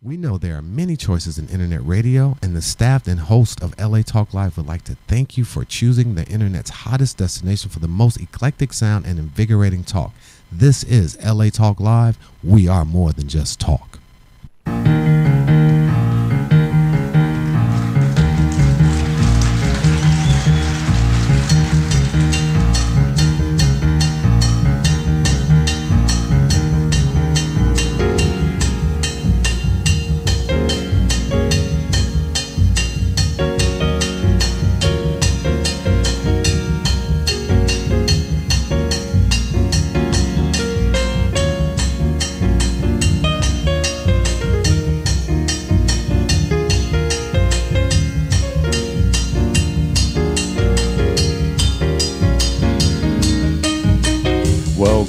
We know there are many choices in internet radio, and the staff and host of LA Talk Live would like to thank you for choosing the internet's hottest destination for the most eclectic sound and invigorating talk. This is LA Talk Live. We are more than just talk.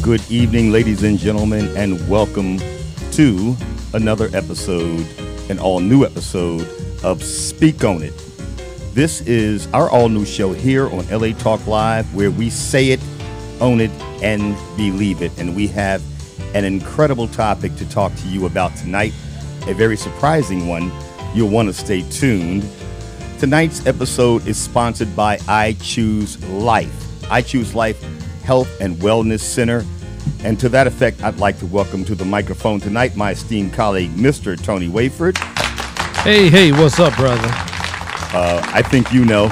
Good evening, ladies and gentlemen, and welcome to another episode, an all-new episode of Speak On It. This is our all-new show here on LA Talk Live, where we say it, own it, and believe it. And we have an incredible topic to talk to you about tonight, a very surprising one. You'll want to stay tuned. Tonight's episode is sponsored by I Choose Life. I Choose Life Health and Wellness Center. And to that effect, I'd like to welcome to the microphone tonight my esteemed colleague, Mr. Tony Wayford. Hey, what's up, brother? I think you know.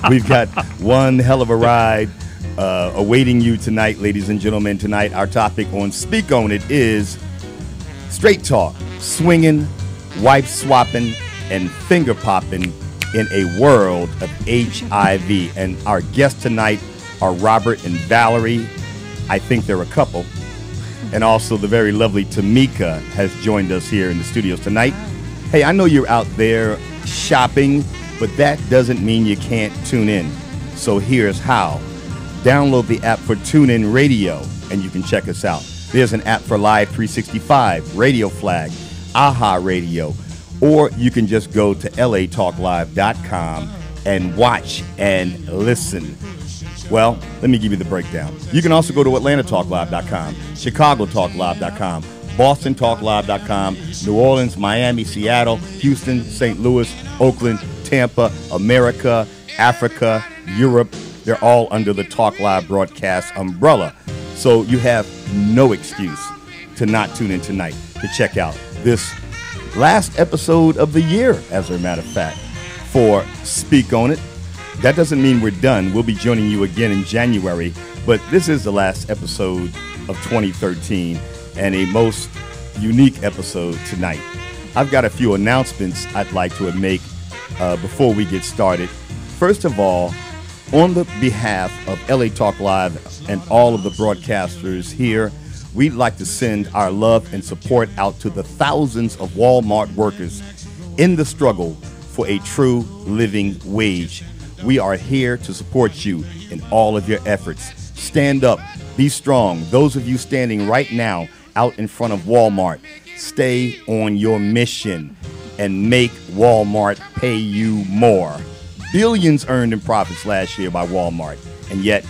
We've got one hell of a ride awaiting you tonight, ladies and gentlemen. Tonight, our topic on Speak On It is straight talk, swinging, wife swapping, and finger popping in a world of HIV. And our guests tonight are Robert and Valerie. I think they're a couple. And also the very lovely Tamika has joined us here in the studios tonight. Hey, I know you're out there shopping, but that doesn't mean you can't tune in. So here's how. Download the app for TuneIn Radio, and you can check us out. There's an app for Live 365, Radio Flag, AHA Radio, or you can just go to latalklive.com and watch and listen. Well, let me give you the breakdown. You can also go to atlantatalklive.com, chicagotalklive.com, bostontalklive.com, New Orleans, Miami, Seattle, Houston, St. Louis, Oakland, Tampa, America, Africa, Europe. They're all under the Talk Live broadcast umbrella. So you have no excuse to not tune in tonight to check out this last episode of the year, as a matter of fact, for Speak On It. That doesn't mean we're done. We'll be joining you again in January, but this is the last episode of 2013 and a most unique episode tonight. I've got a few announcements I'd like to make before we get started. First of all, on the behalf of LA Talk Live and all of the broadcasters here, we'd like to send our love and support out to the thousands of Walmart workers in the struggle for a true living wage. We are here to support you in all of your efforts. Stand up, be strong. Those of you standing right now out in front of Walmart, stay on your mission and make Walmart pay you more. Billions earned in profits last year by Walmart, and yet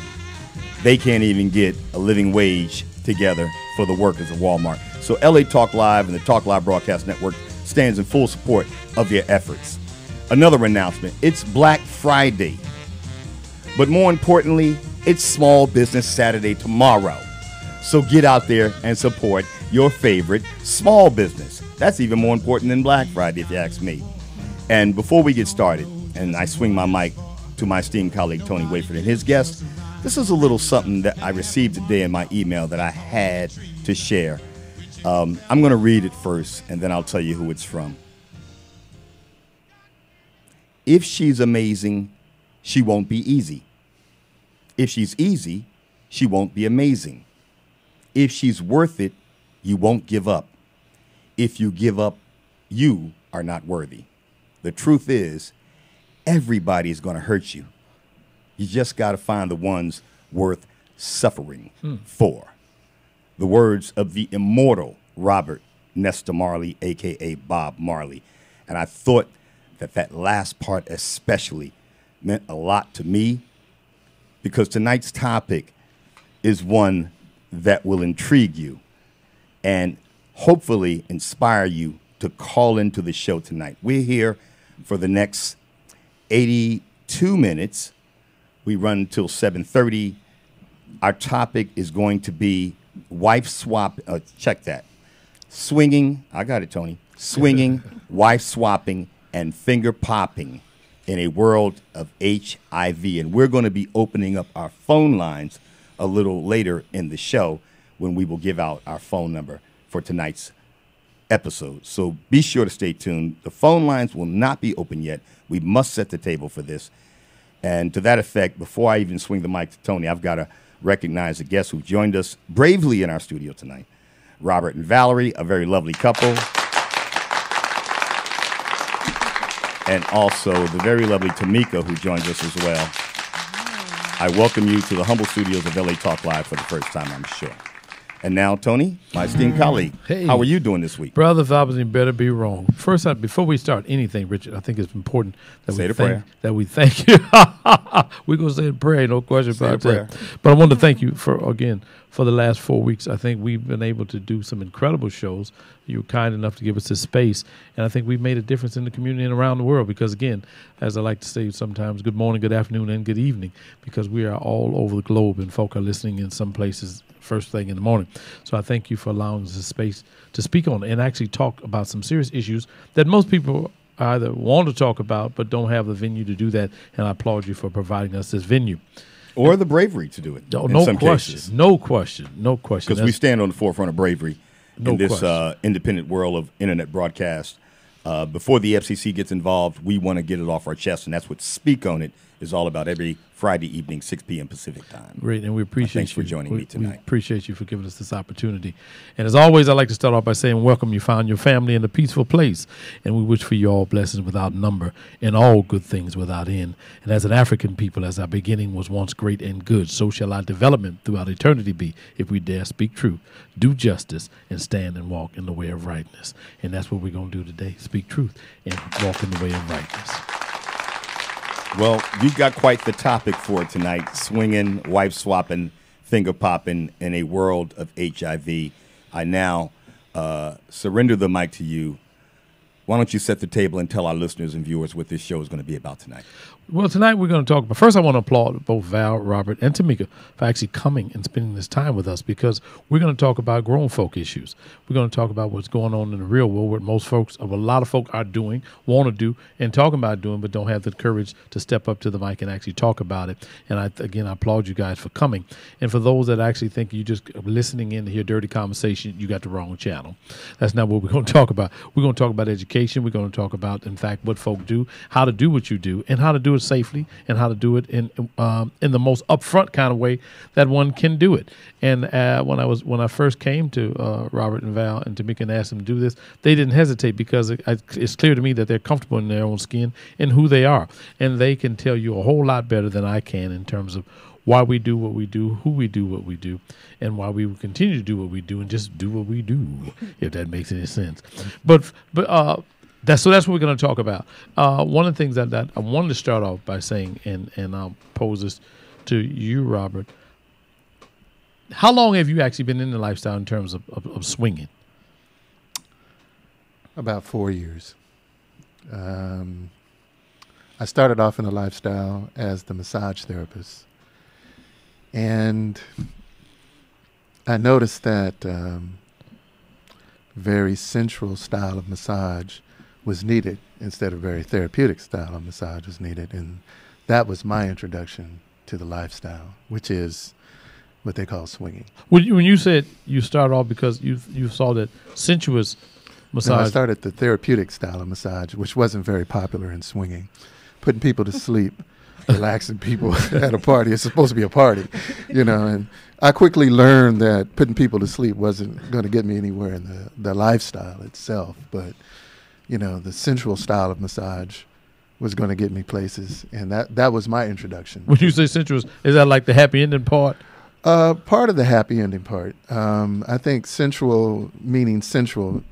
they can't even get a living wage together for the workers of Walmart. So LA Talk Live and the Talk Live Broadcast Network stands in full support of your efforts. Another announcement, it's Black Friday. But more importantly, it's Small Business Saturday tomorrow. So get out there and support your favorite small business. That's even more important than Black Friday, if you ask me. And before we get started, and I swing my mic to my esteemed colleague Tony Wayford and his guest, this is a little something that I received today in my email that I had to share. I'm going to read it first, and then I'll tell you who it's from. If she's amazing, she won't be easy. If she's easy, she won't be amazing. If she's worth it, you won't give up. If you give up, you are not worthy. The truth is, everybody's going to hurt you. You just got to find the ones worth suffering for. The words of the immortal Robert Nesta Marley, a.k.a. Bob Marley. And I thought that last part especially meant a lot to me, because tonight's topic is one that will intrigue you and hopefully inspire you to call into the show tonight. We're here for the next 82 minutes. We run until 7:30. Our topic is going to be wife swap. Check that. Swinging. I got it, Tony. Swinging, wife swapping, and finger popping in a world of HIV. And we're going to be opening up our phone lines a little later in the show when we will give out our phone number for tonight's episode. So be sure to stay tuned. The phone lines will not be open yet. We must set the table for this. And to that effect, before I even swing the mic to Tony, I've got to recognize the guests who joined us bravely in our studio tonight. Robert and Valerie, a very lovely couple. And also the very lovely Tamika, who joins us as well. I welcome you to the humble studios of LA Talk Live for the first time, I'm sure. And now, Tony, my esteemed colleague, Hey. how are you doing this week? Brother, if I was any better, be wrong. First, before we start anything, Richard, I think it's important that Say the prayer. that we thank you. We're going to say the prayer, no question about that. But I want to thank you for the last 4 weeks. I think we've been able to do some incredible shows. You were kind enough to give us this space, and I think we've made a difference in the community and around the world because, again, as I like to say sometimes, good morning, good afternoon, and good evening, because we are all over the globe, and folk are listening in some places first thing in the morning. So I thank you for allowing us the space to speak on and actually talk about some serious issues that most people either want to talk about but don't have the venue to do that, and I applaud you for providing us this venue. Or the bravery to do it. No question. Cases. No question. Because we stand on the forefront of bravery in this question. independent world of internet broadcast. Before the FCC gets involved, we want to get it off our chest, and that's what Speak On It is all about every Friday evening, 6 p.m. Pacific time. Great, and we appreciate Thanks for joining me tonight. We appreciate you for giving us this opportunity. And as always, I'd like to start off by saying welcome. You found your family in a peaceful place, and we wish for you all blessings without number and all good things without end. And as an African people, as our beginning was once great and good, so shall our development throughout eternity be if we dare speak truth, do justice, and stand and walk in the way of rightness. And that's what we're going to do today, speak truth and walk in the way of rightness. Well, you've got quite the topic for tonight, swinging, wife swapping, finger popping in a world of HIV. I now surrender the mic to you. Why don't you set the table and tell our listeners and viewers what this show is going to be about tonight? Well, tonight we're going to talk about, first I want to applaud both Val, Robert, and Tamika for actually coming and spending this time with us because we're going to talk about grown folk issues. We're going to talk about what's going on in the real world, what most folks, a lot of folk are doing, want to do, and talking about doing, but don't have the courage to step up to the mic and actually talk about it. And I applaud you guys for coming. And for those that actually think you just listening in to hear dirty conversation, you got the wrong channel. That's not what we're going to talk about. We're going to talk about education. We're going to talk about, in fact, what folk do, how to do what you do, and how to do it safely, and how to do it in the most upfront kind of way that one can do it. And when I first came to Robert and Val and Tamika and asked them to do this, they didn't hesitate because it's clear to me that they're comfortable in their own skin and who they are, and they can tell you a whole lot better than I can in terms of why we do what we do, who we do what we do, and why we will continue to do what we do and just do what we do, if that makes any sense. But that's what we're going to talk about. One of the things that I wanted to start off by saying, and I'll pose this to you, Robert. How long have you actually been in the lifestyle in terms of swinging? About 4 years. I started off in the lifestyle as the massage therapist. And I noticed that very sensual style of massage was needed instead of very therapeutic style of massage was needed. And that was my introduction to the lifestyle, which is what they call swinging. When you said you started off because you saw that sensuous massage. No, I started the therapeutic style of massage, which wasn't very popular in swinging. Putting people to sleep, relaxing people at a party. It's supposed to be a party, and I quickly learned that putting people to sleep wasn't going to get me anywhere in the lifestyle itself. But, the sensual style of massage was going to get me places. And that was my introduction. When you say sensuous, is that like the happy ending part? Part of the happy ending part. I think sensual, meaning sensual,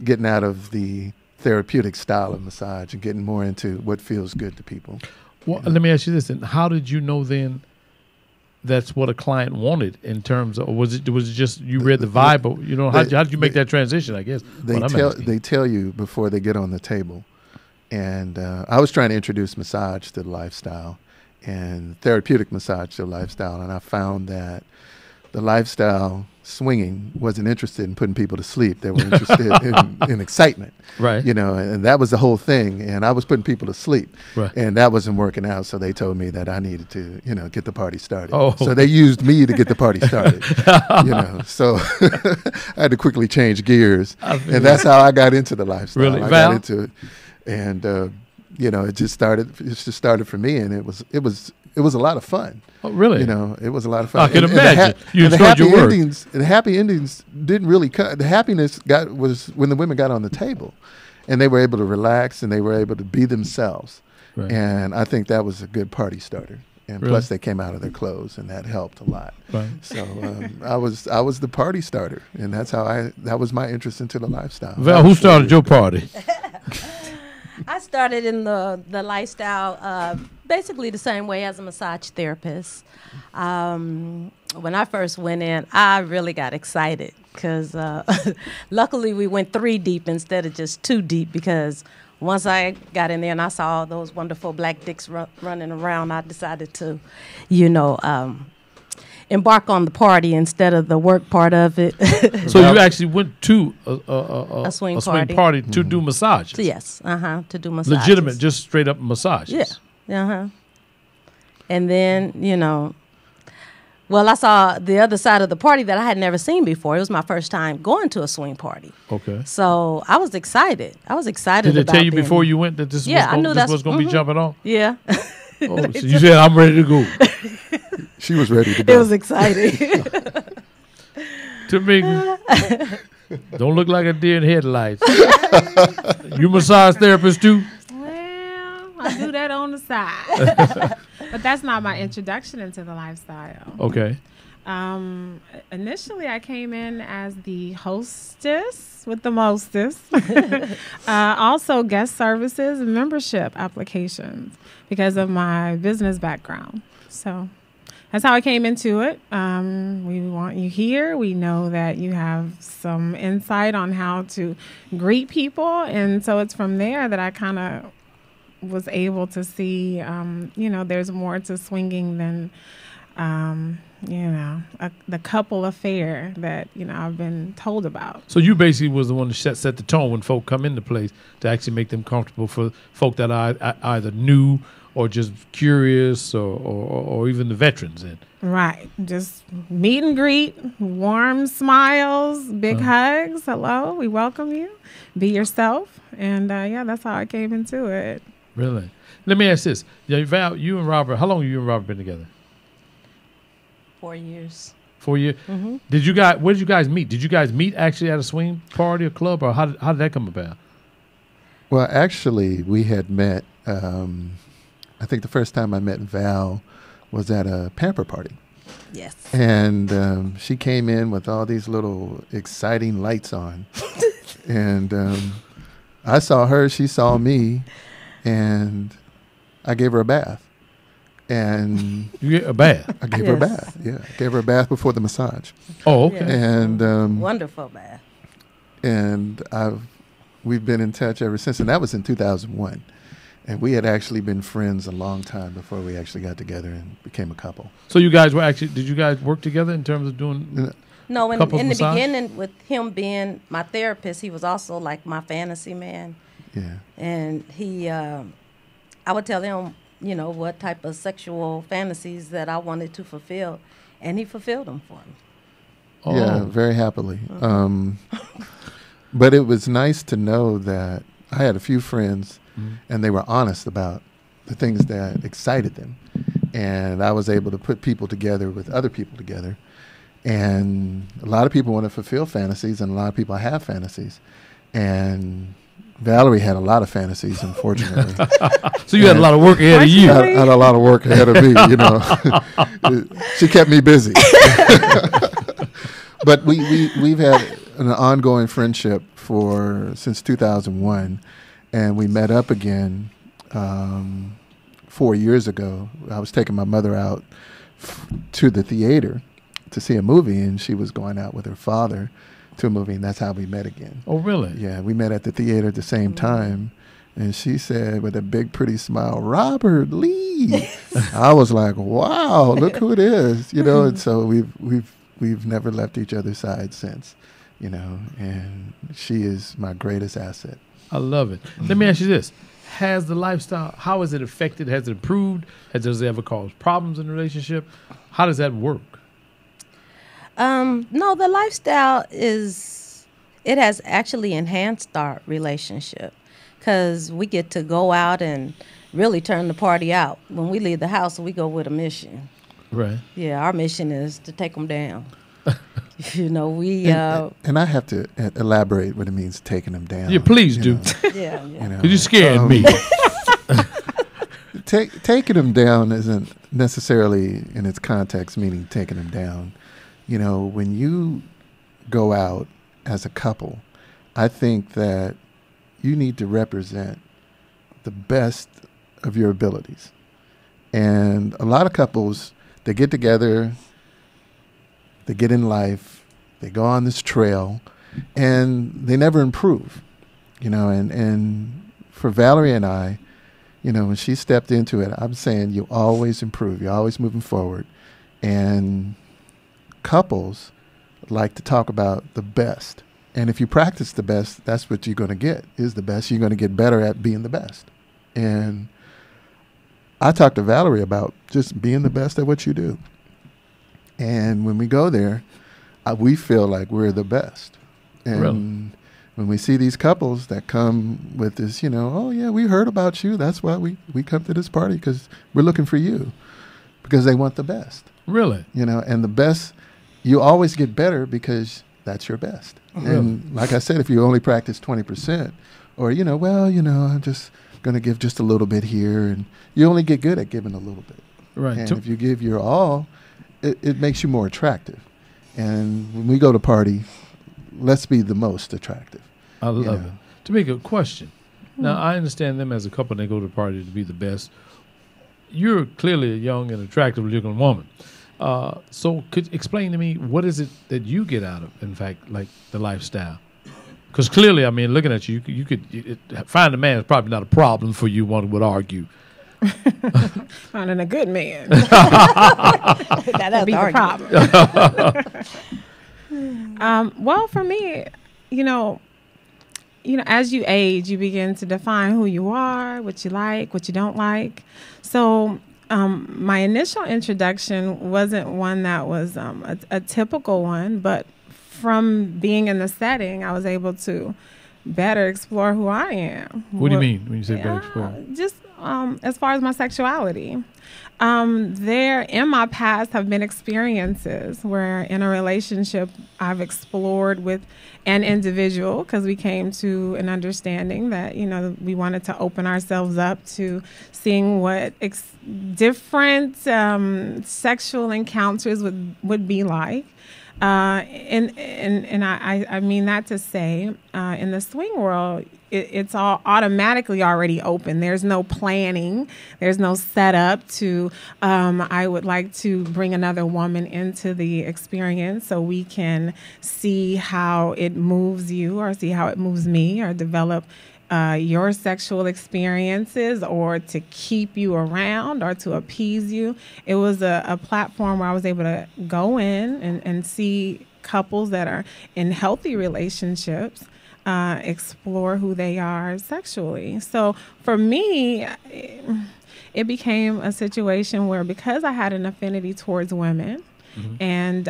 getting out of the therapeutic style of massage and getting more into what feels good to people. Well, let me ask you this then. How did you know then that's what a client wanted in terms of, or was it just you read the vibe, or, you know, how did you make that transition, I guess? They tell you before they get on the table. And I was trying to introduce massage to the lifestyle and therapeutic massage to the lifestyle. And I found that the lifestyle swinging wasn't interested in putting people to sleep. They were interested in excitement. Right. You know, and that was the whole thing. And I was putting people to sleep. Right. And that wasn't working out. So they told me that I needed to, you know, get the party started. Oh. So they used me to get the party started. You know, so I had to quickly change gears. And that's how I got into the lifestyle. Really? I Val? got into it. And, you know, it just started for me. And it was a lot of fun. Oh, really? You know, it was a lot of fun. I can imagine. The happy endings didn't really cut. The happiness was when the women got on the table, and they were able to relax and they were able to be themselves. Right. And I think that was a good party starter. And Really? plus, they came out of their clothes, and that helped a lot. Right. So I was the party starter, and that's how that was my interest into the lifestyle. Val, who started your party? I started in the lifestyle basically the same way as a massage therapist. When I first went in, I really got excited because luckily we went 3 deep instead of just 2 deep, because once I got in there and I saw all those wonderful black dicks running around, I decided to, you know, embark on the party instead of the work part of it. So you actually went to a swing party to do massages? Yes, to do massages. Legitimate, just straight up massages? Yeah, And then, you know, well, I saw the other side of the party that I had never seen before. It was my first time going to a swing party. Okay. So I was excited. Did they tell you before you went that this was going to be jumping off? Yeah. Oh, so you said, I'm ready to go. She was ready to go. It was exciting. To me, don't look like a deer in headlights. You massage therapist too? Well, I do that on the side. But that's not my introduction into the lifestyle. Okay. Initially, I came in as the hostess with the mostest. Also, guest services and membership applications because of my business background. So that's how I came into it. We want you here. We know that you have some insight on how to greet people. And so it's from there that I kind of was able to see, you know, there's more to swinging than, you know, the couple affair that, you know, I've been told about. So you basically was the one to set the tone when folk come into place to actually make them comfortable for folk that are either new or just curious or even the veterans in. Right. Just meet and greet, warm smiles, big hugs. Hello, we welcome you. Be yourself. And, yeah, that's how I came into it. Really? Let me ask this. Yeah, Val, you and Robert, how long have you and Robert been together? 4 years. 4 years? Mm-hmm. Where did you guys meet? Did you guys meet actually at a swing party or club, or how did that come about? Well, actually, we had met, I think the first time I met Val was at a pamper party. Yes. And she came in with all these little exciting lights on. And I saw her, she saw me, and I gave her a bath. And you get a bath? I gave her a bath, yeah. I gave her a bath before the massage. Oh, okay. Yeah. And wonderful bath. And we've been in touch ever since, and that was in 2001. And we had actually been friends a long time before we actually got together and became a couple. So you guys did you guys work together in terms of doing No, in couples the massage? beginning, with him being my therapist, he was also like my fantasy man. Yeah. And he, I would tell him, you know, what type of sexual fantasies that I wanted to fulfill, and he fulfilled them for me. Oh. Yeah, very happily. But it was nice to know that I had a few friends, and they were honest about the things that excited them. And I was able to put people together with other people together. And a lot of people want to fulfill fantasies, and a lot of people have fantasies. And Valerie had a lot of fantasies, unfortunately. So you had a lot of work ahead of you. I had a lot of work ahead of me, you know. She kept me busy. But we've had an ongoing friendship since 2001, and we met up again 4 years ago. I was taking my mother out to the theater to see a movie, and she was going out with her father to a movie, and that's how we met again. Oh, really? Yeah, we met at the theater at the same time, and she said with a big, pretty smile, "Robert Lee." I was like, "Wow, look who it is," you know. And so we've never left each other's side since, you know. And she is my greatest asset. I love it. Let me ask you this: has the lifestyle? How has it affected? Has it improved? Does it ever cause problems in the relationship? How does that work? No, the lifestyle it has actually enhanced our relationship because we get to go out and really turn the party out. When we leave the house, we go with a mission. Right. Yeah, our mission is to take them down. You know, we... and I have to elaborate what it means taking them down. Yeah, please do. Yeah. You know, Because you scared me. Taking them down isn't necessarily in its context meaning taking them down. You know, when you go out as a couple, I think that you need to represent the best of your abilities. And a lot of couples, they get together, they get in life, they go on this trail, and they never improve. You know, and for Valerie and I, you know, when she stepped into it, I'm saying you always improve. You're always moving forward. And couples like to talk about the best. And if you practice the best, that's what you're going to get, is the best. You're going to get better at being the best. And I talked to Valerie about just being the best at what you do. And when we go there, we feel like we're the best. And Really? when we see these couples that come with this, you know, "Oh, yeah, we heard about you. That's why we come to this party, because we're looking for you," because they want the best. Really? You know, and the best, you always get better because that's your best. Really? And like I said, if you only practice 20%, or, you know, well, you know, I'm just going to give just a little bit here, and you only get good at giving a little bit. Right. And if you give your all, it makes you more attractive. And when we go to party, let's be the most attractive. I love know. it. Tamika, question. Now, I understand them as a couple, they go to the party to be the best. You're clearly a young and attractive looking woman. So could explain to me, what is it that you get out of, in fact, like the lifestyle? Because clearly, I mean, looking at you, you could find a man is probably not a problem for you, one would argue. Finding a good man. That'd be the problem. Well, for me, you know, as you age, you begin to define who you are, what you like, what you don't like. So my initial introduction wasn't one that was a typical one, but from being in the setting, I was able to better explore who I am. What do you mean when you say better explore? Just as far as my sexuality. There in my past have been experiences where in a relationship I've explored with an individual because we came to an understanding that, you know, we wanted to open ourselves up to seeing what different sexual encounters would be like. And I mean that to say, in the swing world, it's all automatically already open. There's no planning. There's no setup to, I would like to bring another woman into the experience so we can see how it moves you or see how it moves me or develop your sexual experiences or to keep you around or to appease you. It was a platform where I was able to go in and see couples that are in healthy relationships explore who they are sexually. So for me, it became a situation where because I had an affinity towards women and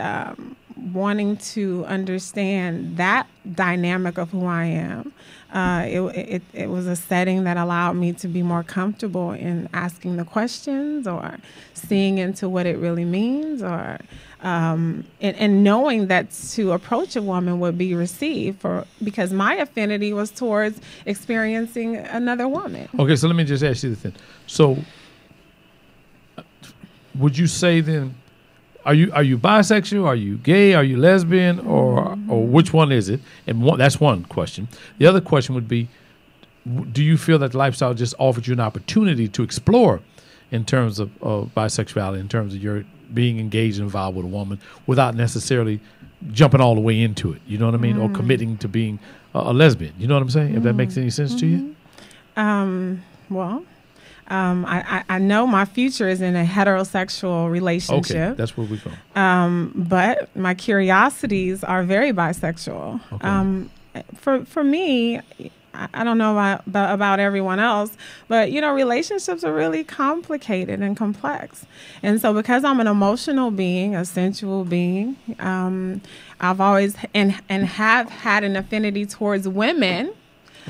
wanting to understand that dynamic of who I am, it was a setting that allowed me to be more comfortable in asking the questions or seeing into what it really means or and knowing that to approach a woman would be received because my affinity was towards experiencing another woman. Okay, so let me just ask you the thing. So would you say then, are you bisexual? Are you gay? Are you lesbian? Or which one is it? And that's one question. The other question would be, do you feel that lifestyle just offered you an opportunity to explore in terms of bisexuality, in terms of your being engaged and involved with a woman without necessarily jumping all the way into it. You know what I mean? Or committing to being a lesbian. You know what I'm saying? If that makes any sense to you? Well, I know my future is in a heterosexual relationship. Okay, that's where we're going. But my curiosities are very bisexual. Okay. For me, I don't know about everyone else, but relationships are really complicated and complex. And so because I'm an emotional being, a sensual being, I've always and have had an affinity towards women.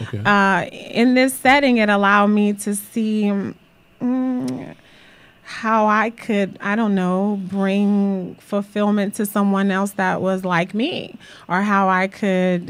Okay. In this setting, it allowed me to see how I could, I don't know, bring fulfillment to someone else that was like me, or how I could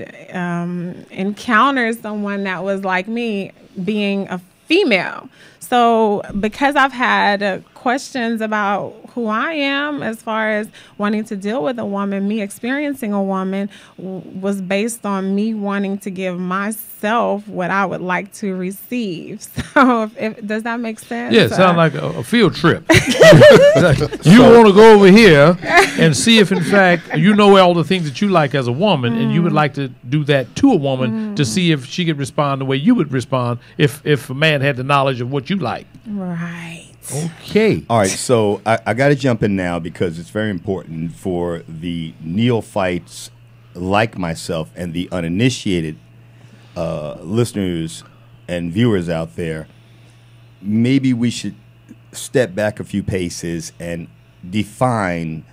encounter someone that was like me being a female. So because I've had questions about who I am as far as wanting to deal with a woman, me experiencing a woman was based on me wanting to give myself what I would like to receive. So does that make sense? Yeah, it sounds like a field trip. You want to go over here and see if, in fact, you know all the things that you like as a woman, and you would like to do that to a woman to see if she could respond the way you would respond if a man had the knowledge of what you like. Right. Okay. All right, so I got to jump in now because it's very important for the neophytes like myself and the uninitiated listeners and viewers out there. Maybe we should step back a few paces and define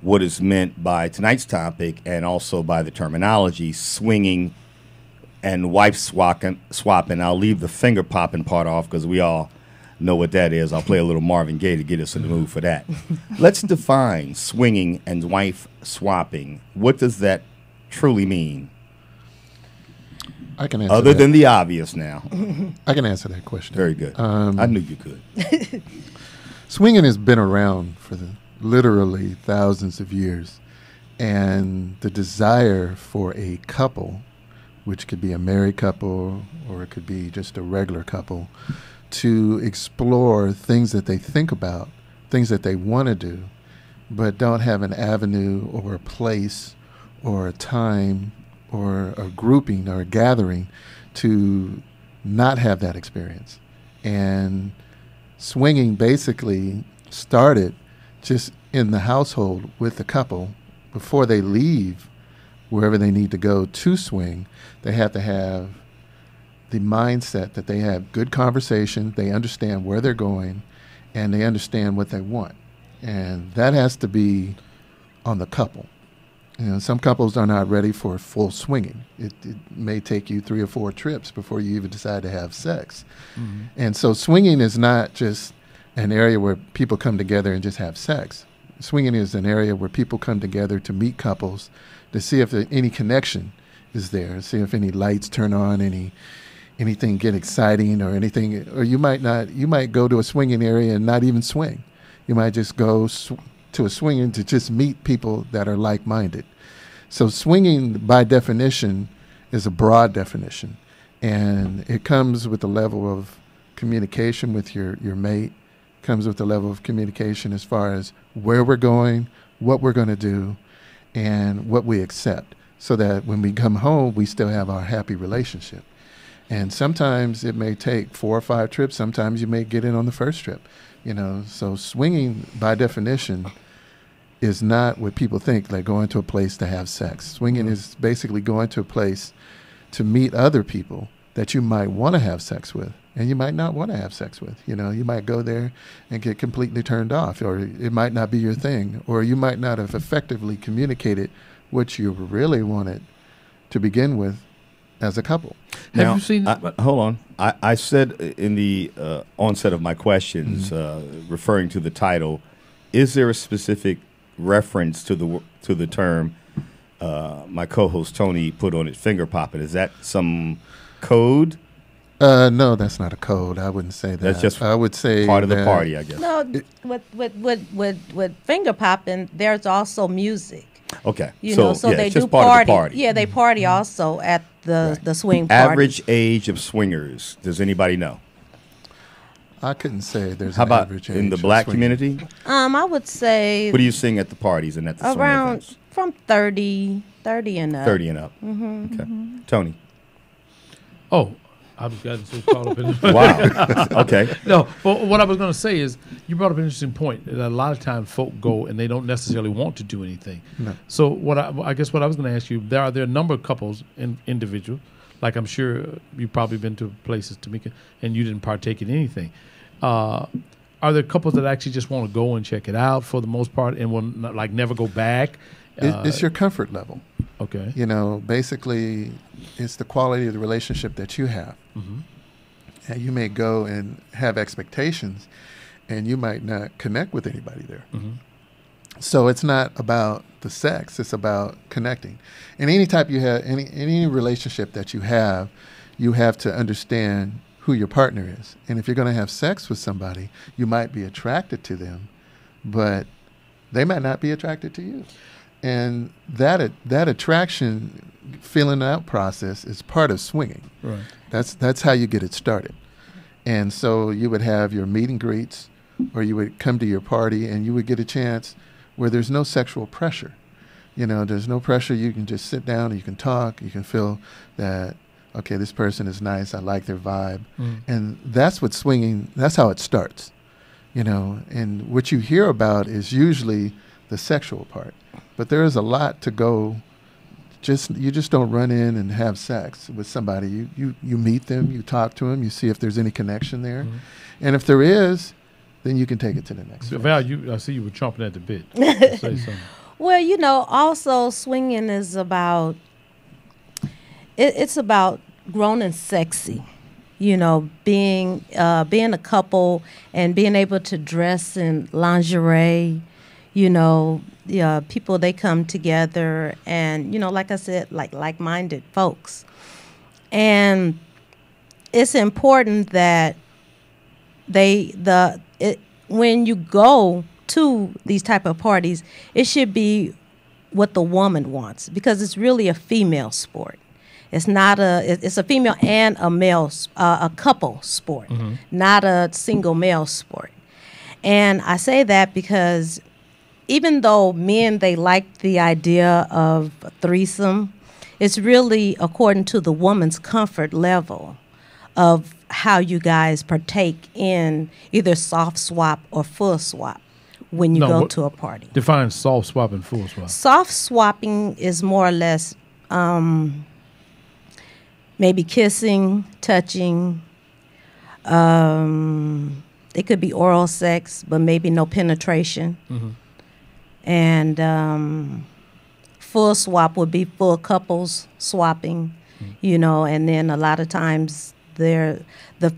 what is meant by tonight's topic and also by the terminology swinging and wife swapping. I'll leave the finger popping part off because we all know what that is. I'll play a little Marvin Gaye to get us in the mood for that. Let's define swinging and wife swapping. What does that truly mean? I can answer Other that. than the obvious now. I can answer that question. Very good. I knew you could. Swinging has been around for literally thousands of years. And the desire for a couple, which could be a married couple or it could be just a regular couple, to explore things that they think about, things that they want to do, but don't have an avenue or a place or a time or a grouping or a gathering to not have that experience. And swinging basically started just in the household with the couple. Before they leave wherever they need to go to swing, they have to have the mindset that they have good conversation, they understand where they're going, and they understand what they want. And that has to be on the couple. Some couples are not ready for full swinging. It may take you 3 or 4 trips before you even decide to have sex. Mm-hmm. And so swinging is not just an area where people come together and just have sex. Swinging is an area where people come together to meet couples, to see if any connection is there, see if any lights turn on, anything get exciting or anything. Or you might go to a swinging area and not even swing. You might just go to a swinging to just meet people that are like-minded. So swinging, by definition, is a broad definition. And it comes with a level of communication with your mate, comes with a level of communication as far as where we're going, what we're going to do, and what we accept, so that when we come home, we still have our happy relationship. And sometimes it may take 4 or 5 trips. Sometimes you may get in on the first trip. So swinging, by definition, is not what people think, like going to a place to have sex. Swinging is basically going to a place to meet other people that you might want to have sex with and you might not want to have sex with. You might go there and get completely turned off, or it might not be your thing, or you might not have effectively communicated what you really wanted to begin with as a couple. Now, Have you seen? hold on. I said in the onset of my questions, referring to the title, is there a specific reference to the term my co-host Tony put on it, finger popping? Is that some code? No, that's not a code. I wouldn't say that. That's just I would say part of the party, I guess. No, with finger popping, there's also music. Okay, So yeah, they it's do just part of the party. Yeah, they party also at the swing party. Average age of swingers, does anybody know? I couldn't say there's How an about average in the age of black swinging. community? I would say What do you sing at the parties and at the swing around events? from 30 and up. 30 and up. Okay. Tony. Oh, I was getting so caught up in it. Wow. Okay. No, but what I was going to say is you brought up an interesting point. That a lot of times folk go and they don't necessarily want to do anything. No. So what I guess what I was going to ask you, there are a number of couples and individuals, like I'm sure you've probably been to places, Tamika, and you didn't partake in anything. Are there couples that actually just want to go and check it out for the most part and will not, like never go back? It's your comfort level. Okay. You know, basically, it's the quality of the relationship that you have. Mm-hmm. And you may go and have expectations, and you might not connect with anybody there. Mm-hmm. So it's not about the sex; it's about connecting. And any type you have, any relationship that you have to understand who your partner is. And if you're going to have sex with somebody, you might be attracted to them, but they might not be attracted to you. And that attraction, feeling out process is part of swinging. Right. That's how you get it started. And so you would have your meet and greets, or you would come to your party, and you would get a chance where there's no sexual pressure. You know, there's no pressure. You can just sit down, you can talk, you can feel that, okay, this person is nice, I like their vibe. And that's what swinging, that's how it starts. You know, and what you hear about is usually the sexual part. But there is a lot to go. You just don't run in and have sex with somebody. You meet them, you talk to them, you see if there's any connection there. And if there is, then you can take it to the next So phase. Val, I see you were chomping at the bit. Say something. Well, you know, also swinging is about it's about grown and sexy. You know, being a couple and being able to dress in lingerie. You know, people, they come together and, you know, like I said, like-minded folks. And it's important that when you go to these type of parties, it should be what the woman wants, because it's really a female sport. It's not it's a female and a male, a couple sport, not a single male sport. And I say that because even though men, they like the idea of a threesome, it's really according to the woman's comfort level of how you guys partake in either soft swap or full swap when you go to a party. Define soft swap and full swap. Soft swapping is more or less maybe kissing, touching. It could be oral sex, but maybe no penetration. And full swap would be full couples swapping, you know, and then a lot of times the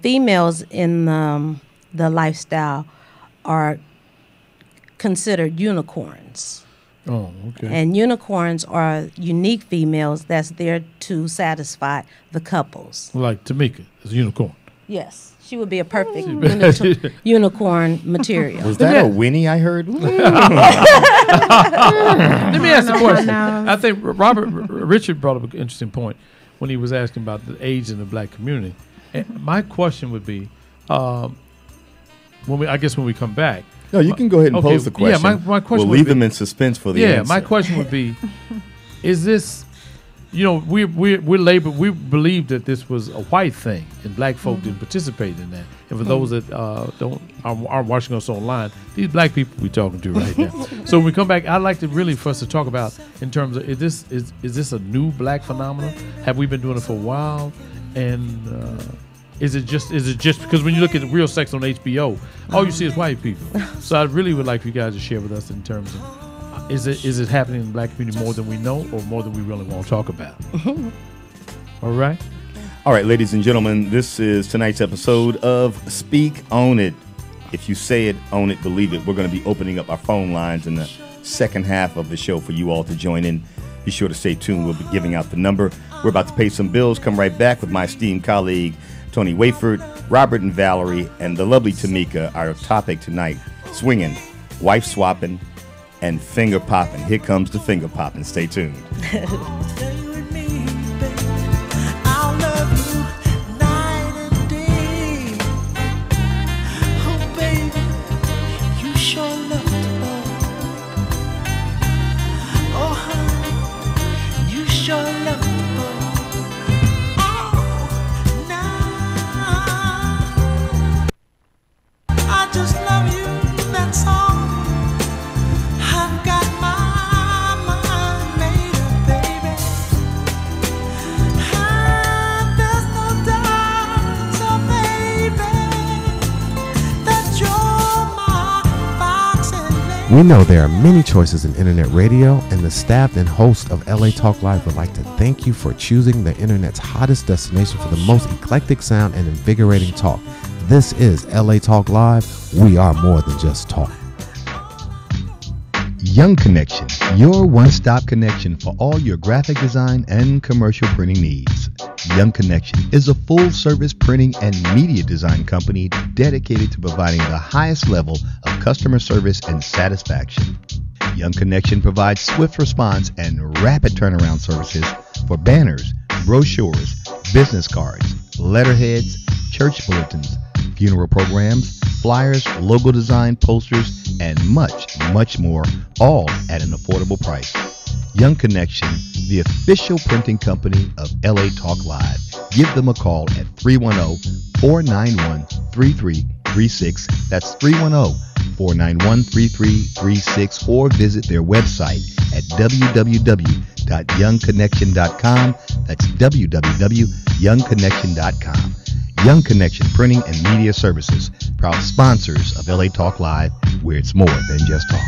females in the lifestyle are considered unicorns. Oh, okay. And unicorns are unique females that's there to satisfy the couples. Like Tamika is a unicorn. Yes. She would be a perfect unicorn material. Was that a Winnie I heard? Let me ask a question. I think Richard brought up an interesting point when he was asking about the age in the black community. And my question would be, when we come back. No, you can go ahead and pose the question. Yeah, my question. We'll leave them in suspense for the answer. Yeah, my question would be, is this? You know, we're labor. We believe that this was a white thing, and black folk didn't participate in that. And for those that aren't watching us online, these black people we're talking to right now. So when we come back, I'd like to really for us to talk about in terms of is this a new black phenomenon? Have we been doing it for a while? And is it just because when you look at real sex on HBO, all you see is white people? So I really would like for you guys to share with us in terms of. Is it happening in the black community more than we know or more than we really want to talk about? All right? All right, ladies and gentlemen, this is tonight's episode of Speak On It. If you say it, own it, believe it. We're going to be opening up our phone lines in the second half of the show for you all to join in. Be sure to stay tuned. We'll be giving out the number. We're about to pay some bills. Come right back with my esteemed colleague, Tony Wayford, Robert and Valerie, and the lovely Tamika. Our topic tonight, swinging, wife swapping, and finger popping. Here comes the finger popping. Stay tuned. We know there are many choices in internet radio, and the staff and host of LA Talk Live would like to thank you for choosing the internet's hottest destination for the most eclectic sound and invigorating talk. This is LA Talk Live. We are more than just talk. Young Connection, your one-stop connection for all your graphic design and commercial printing needs. Young Connection is a full-service printing and media design company dedicated to providing the highest level of customer service and satisfaction. Young Connection provides swift response and rapid turnaround services for banners, brochures, business cards, letterheads, church bulletins, funeral programs, flyers, logo design, posters, and much, much more, all at an affordable price. Young Connection, the official printing company of LA Talk Live. Give them a call at 310-491-3336. That's 310-491-3336, or visit their website at www.youngconnection.com. That's www.youngconnection.com. Young Connection Printing and Media Services, proud sponsors of LA Talk Live, where it's more than just talk.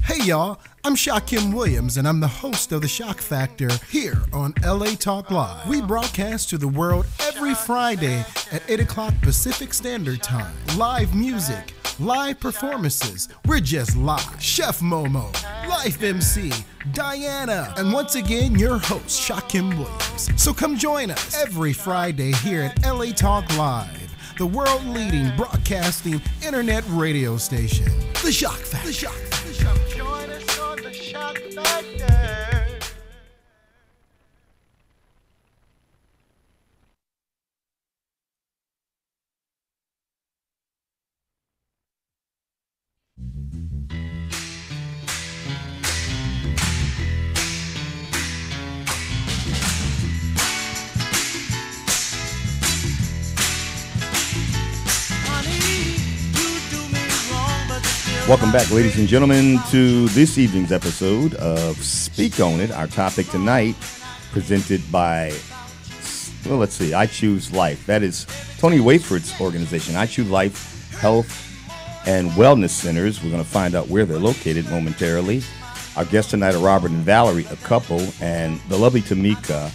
Hey y'all, I'm Shaquem Williams, and I'm the host of The Shock Factor here on LA Talk Live. We broadcast to the world every Friday at 8 o'clock Pacific Standard Time. Live music, live performances, we're just live. Chef Momo, Life MC, Diana, and once again, your host, Shaquem Williams. So come join us every Friday here at LA Talk Live, the world-leading broadcasting internet radio station. The Shock Factor. The Shock Factor. Join us on The Shock Factor. Welcome back, ladies and gentlemen, to this evening's episode of Speak On It. Our topic tonight, presented by, well, let's see, I Choose Life. That is Tony Wayford's organization, I Choose Life Health and Wellness Centers. We're going to find out where they're located momentarily. Our guests tonight are Robert and Valerie, a couple, and the lovely Tamika.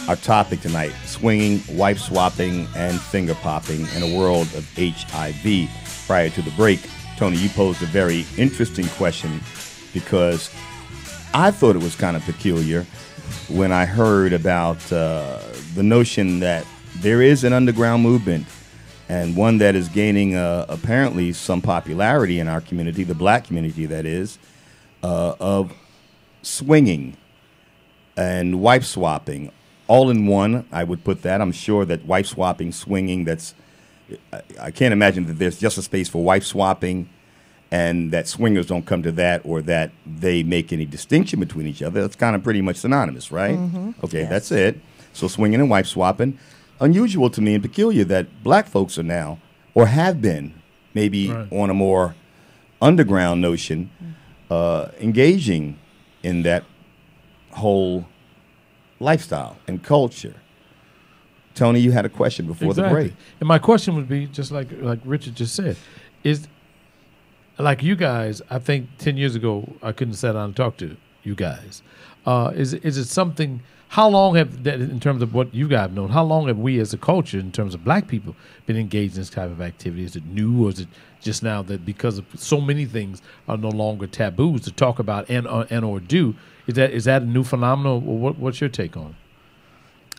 Our topic tonight, swinging, wife swapping, and finger popping in a world of HIV. Prior to the break, Tony, you posed a very interesting question, because I thought it was kind of peculiar when I heard about the notion that there is an underground movement, and one that is gaining apparently some popularity in our community, the black community that is, of swinging and wife swapping. All in one, I would put that. I'm sure that wife swapping, swinging, I can't imagine that there's just a space for wife swapping and that swingers don't come to that, or that they make any distinction between each other. That's kind of pretty much synonymous, right? Mm-hmm. Okay, yes. That's it. So swinging and wife swapping. Unusual to me and peculiar that black folks are now, or have been, maybe right, on a more underground notion, engaging in that whole lifestyle and culture. Tony, you had a question before the break. And my question would be, just like Richard just said, is like you guys, I think 10 years ago, I couldn't sit down and talk to you guys. Is it something, how long have, that in terms of what you guys have known, how long have we as a culture, in terms of black people, been engaged in this type of activity? Is it new, or is it just now that because of so many things are no longer taboos to talk about and or do? Is that a new phenomenon, or what's your take on it?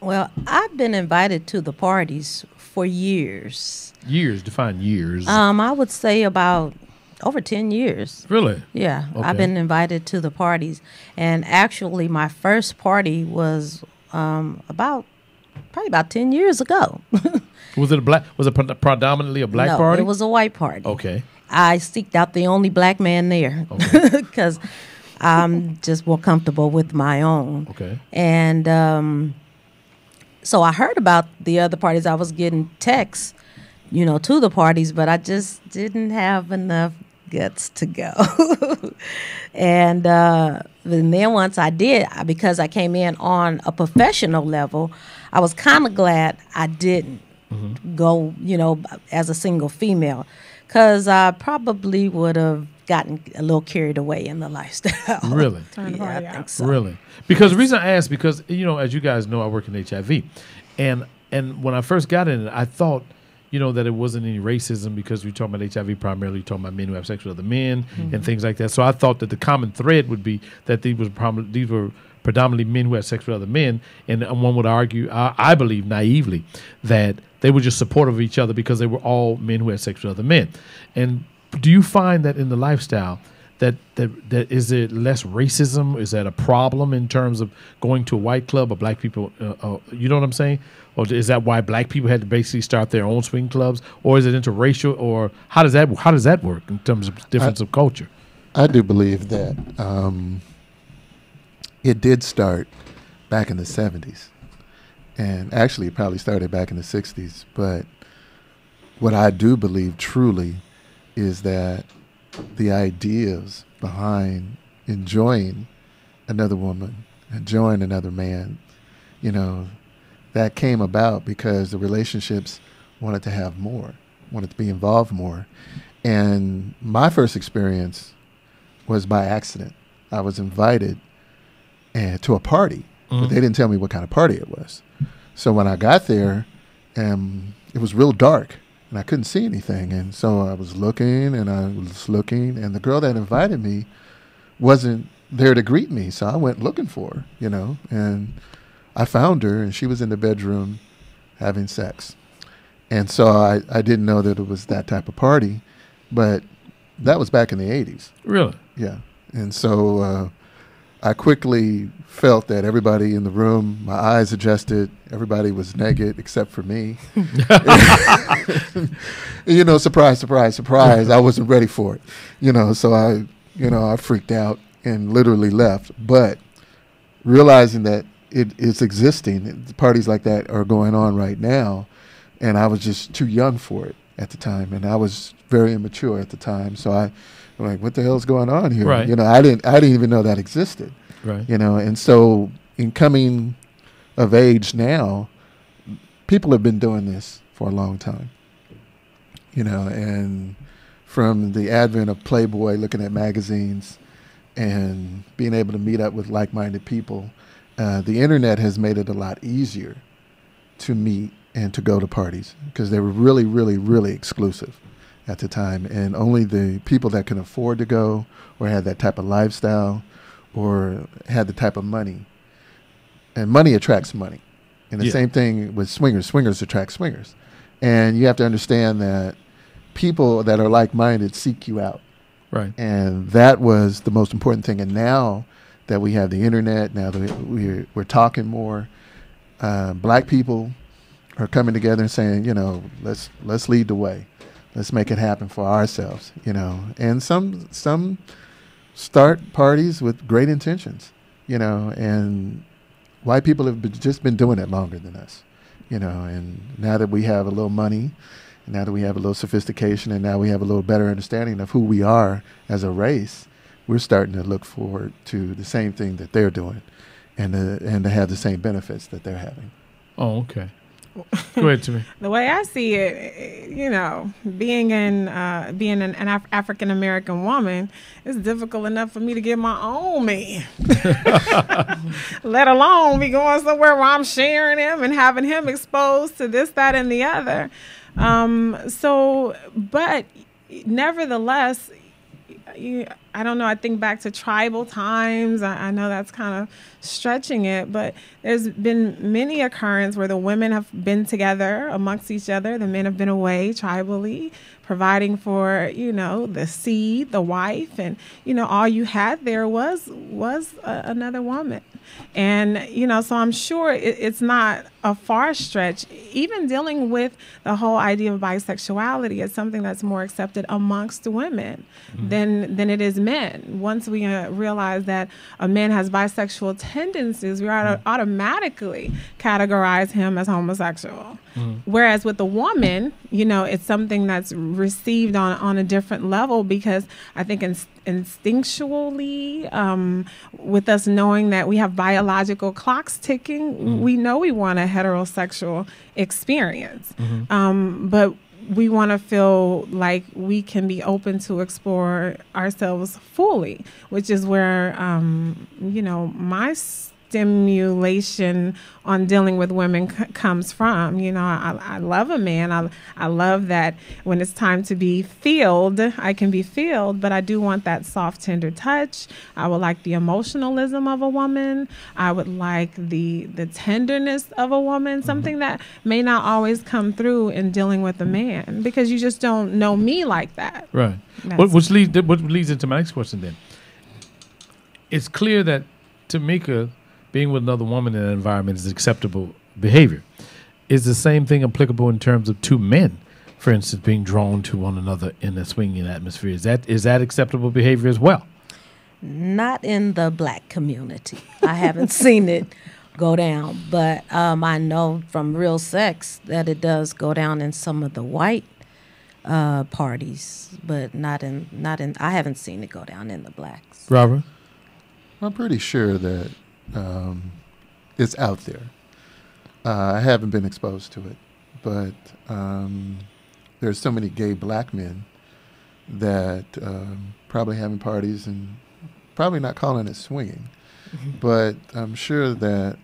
Well, I've been invited to the parties for years. Years? Define years. I would say about over 10 years. Really? Yeah. Okay. I've been invited to the parties. And actually, my first party was probably about 10 years ago. Was it predominantly a black party? No, it was a white party. Okay. I seeked out the only black man there because I'm just more comfortable with my own. Okay. And so I heard about the other parties. I was getting texts, to the parties, but I just didn't have enough guts to go. And then once I did, because I came in on a professional level, I was kind of glad I didn't go, as a single female, because I probably would have gotten a little carried away in the lifestyle. Really? Yeah, I think so. Really? Because the reason I asked, because, as you guys know, I work in HIV. And when I first got in it, I thought, that it wasn't any racism because we're talking about HIV primarily, talking about men who have sex with other men and things like that. So I thought that the common thread would be that these were predominantly men who had sex with other men. And one would argue, I believe naively, that they were just supportive of each other because they were all men who had sex with other men. And do you find that in the lifestyle that is it less racism? Is that a problem in terms of going to a white club or black people? You know what I'm saying? Or is that why black people had to basically start their own swing clubs? Or is it interracial? Or how does that work in terms of difference of culture? I do believe that it did start back in the 70s. And actually it probably started back in the 60s. But what I do believe truly is that the ideas behind enjoying another woman, enjoying another man, that came about because the relationships wanted to have more, wanted to be involved more. And my first experience was by accident. I was invited to a party, but they didn't tell me what kind of party it was. So when I got there, it was real dark. And I couldn't see anything. And so I was looking, and the girl that invited me wasn't there to greet me. So I went looking for her, and I found her, and she was in the bedroom having sex. And so I didn't know that it was that type of party, but that was back in the 80s. Really? Yeah. And so I quickly felt that everybody in the room, my eyes adjusted, everybody was naked except for me. Surprise, surprise, surprise. I wasn't ready for it. So I freaked out and literally left. But realizing that it is existing, parties like that are going on right now, and I was just too young for it at the time, and I was very immature at the time. So I'm like, what the hell's going on here? Right. I didn't even know that existed. Right. And so in coming of age now, people have been doing this for a long time. And from the advent of Playboy, looking at magazines and being able to meet up with like-minded people, the internet has made it a lot easier to meet and to go to parties because they were really, really, really exclusive at the time. And only the people that can afford to go or had that type of lifestyle or had the type of money. And money attracts money. And the same thing with swingers. Swingers attract swingers. And you have to understand that people that are like-minded seek you out. Right. And that was the most important thing. And now that we have the internet, now that we're talking more, black people are coming together and saying, let's lead the way. Let's make it happen for ourselves, And some start parties with great intentions, and white people have just been doing it longer than us, and now that we have a little money, and now that we have a little sophistication, and now we have a little better understanding of who we are as a race, we're starting to look forward to the same thing that they're doing and to have the same benefits that they're having. Oh, okay. Go ahead, Timmy. The way I see it, being an African American woman, it's difficult enough for me to get my own man, let alone be going somewhere where I'm sharing him and having him exposed to this, that, and the other. But nevertheless, I don't know. I think back to tribal times. I know that's kind of stretching it, but there's been many occurrences where the women have been together amongst each other. The men have been away tribally, providing for, the seed, the wife, and, all you had there was another woman. And, so I'm sure it's not a far stretch. Even dealing with the whole idea of bisexuality is something that's more accepted amongst women than it is men. Once we realize that a man has bisexual tendencies, we automatically categorize him as homosexual. Whereas with the woman, it's something that's received on a different level because I think instinctually, with us knowing that we have biological clocks ticking, we know we want a heterosexual experience. But we want to feel like we can be open to explore ourselves fully, which is where, my stimulation on dealing with women comes from. I love a man. I love that when it's time to be filled, I can be filled, but I do want that soft, tender touch. I would like the emotionalism of a woman. I would like the tenderness of a woman, something that may not always come through in dealing with a man, because you just don't know me like that. Right. What leads into my next question then. It's clear that Tamika, being with another woman in an environment, is acceptable behavior. Is the same thing applicable in terms of two men, for instance, being drawn to one another in a swinging atmosphere? Is that acceptable behavior as well? Not in the black community. I haven't seen it go down, but I know from real sex that it does go down in some of the white parties, but not in. I haven't seen it go down in the blacks. Robert? I'm pretty sure that it's out there. I haven't been exposed to it, but there's so many gay black men that probably having parties and probably not calling it swinging, but I'm sure that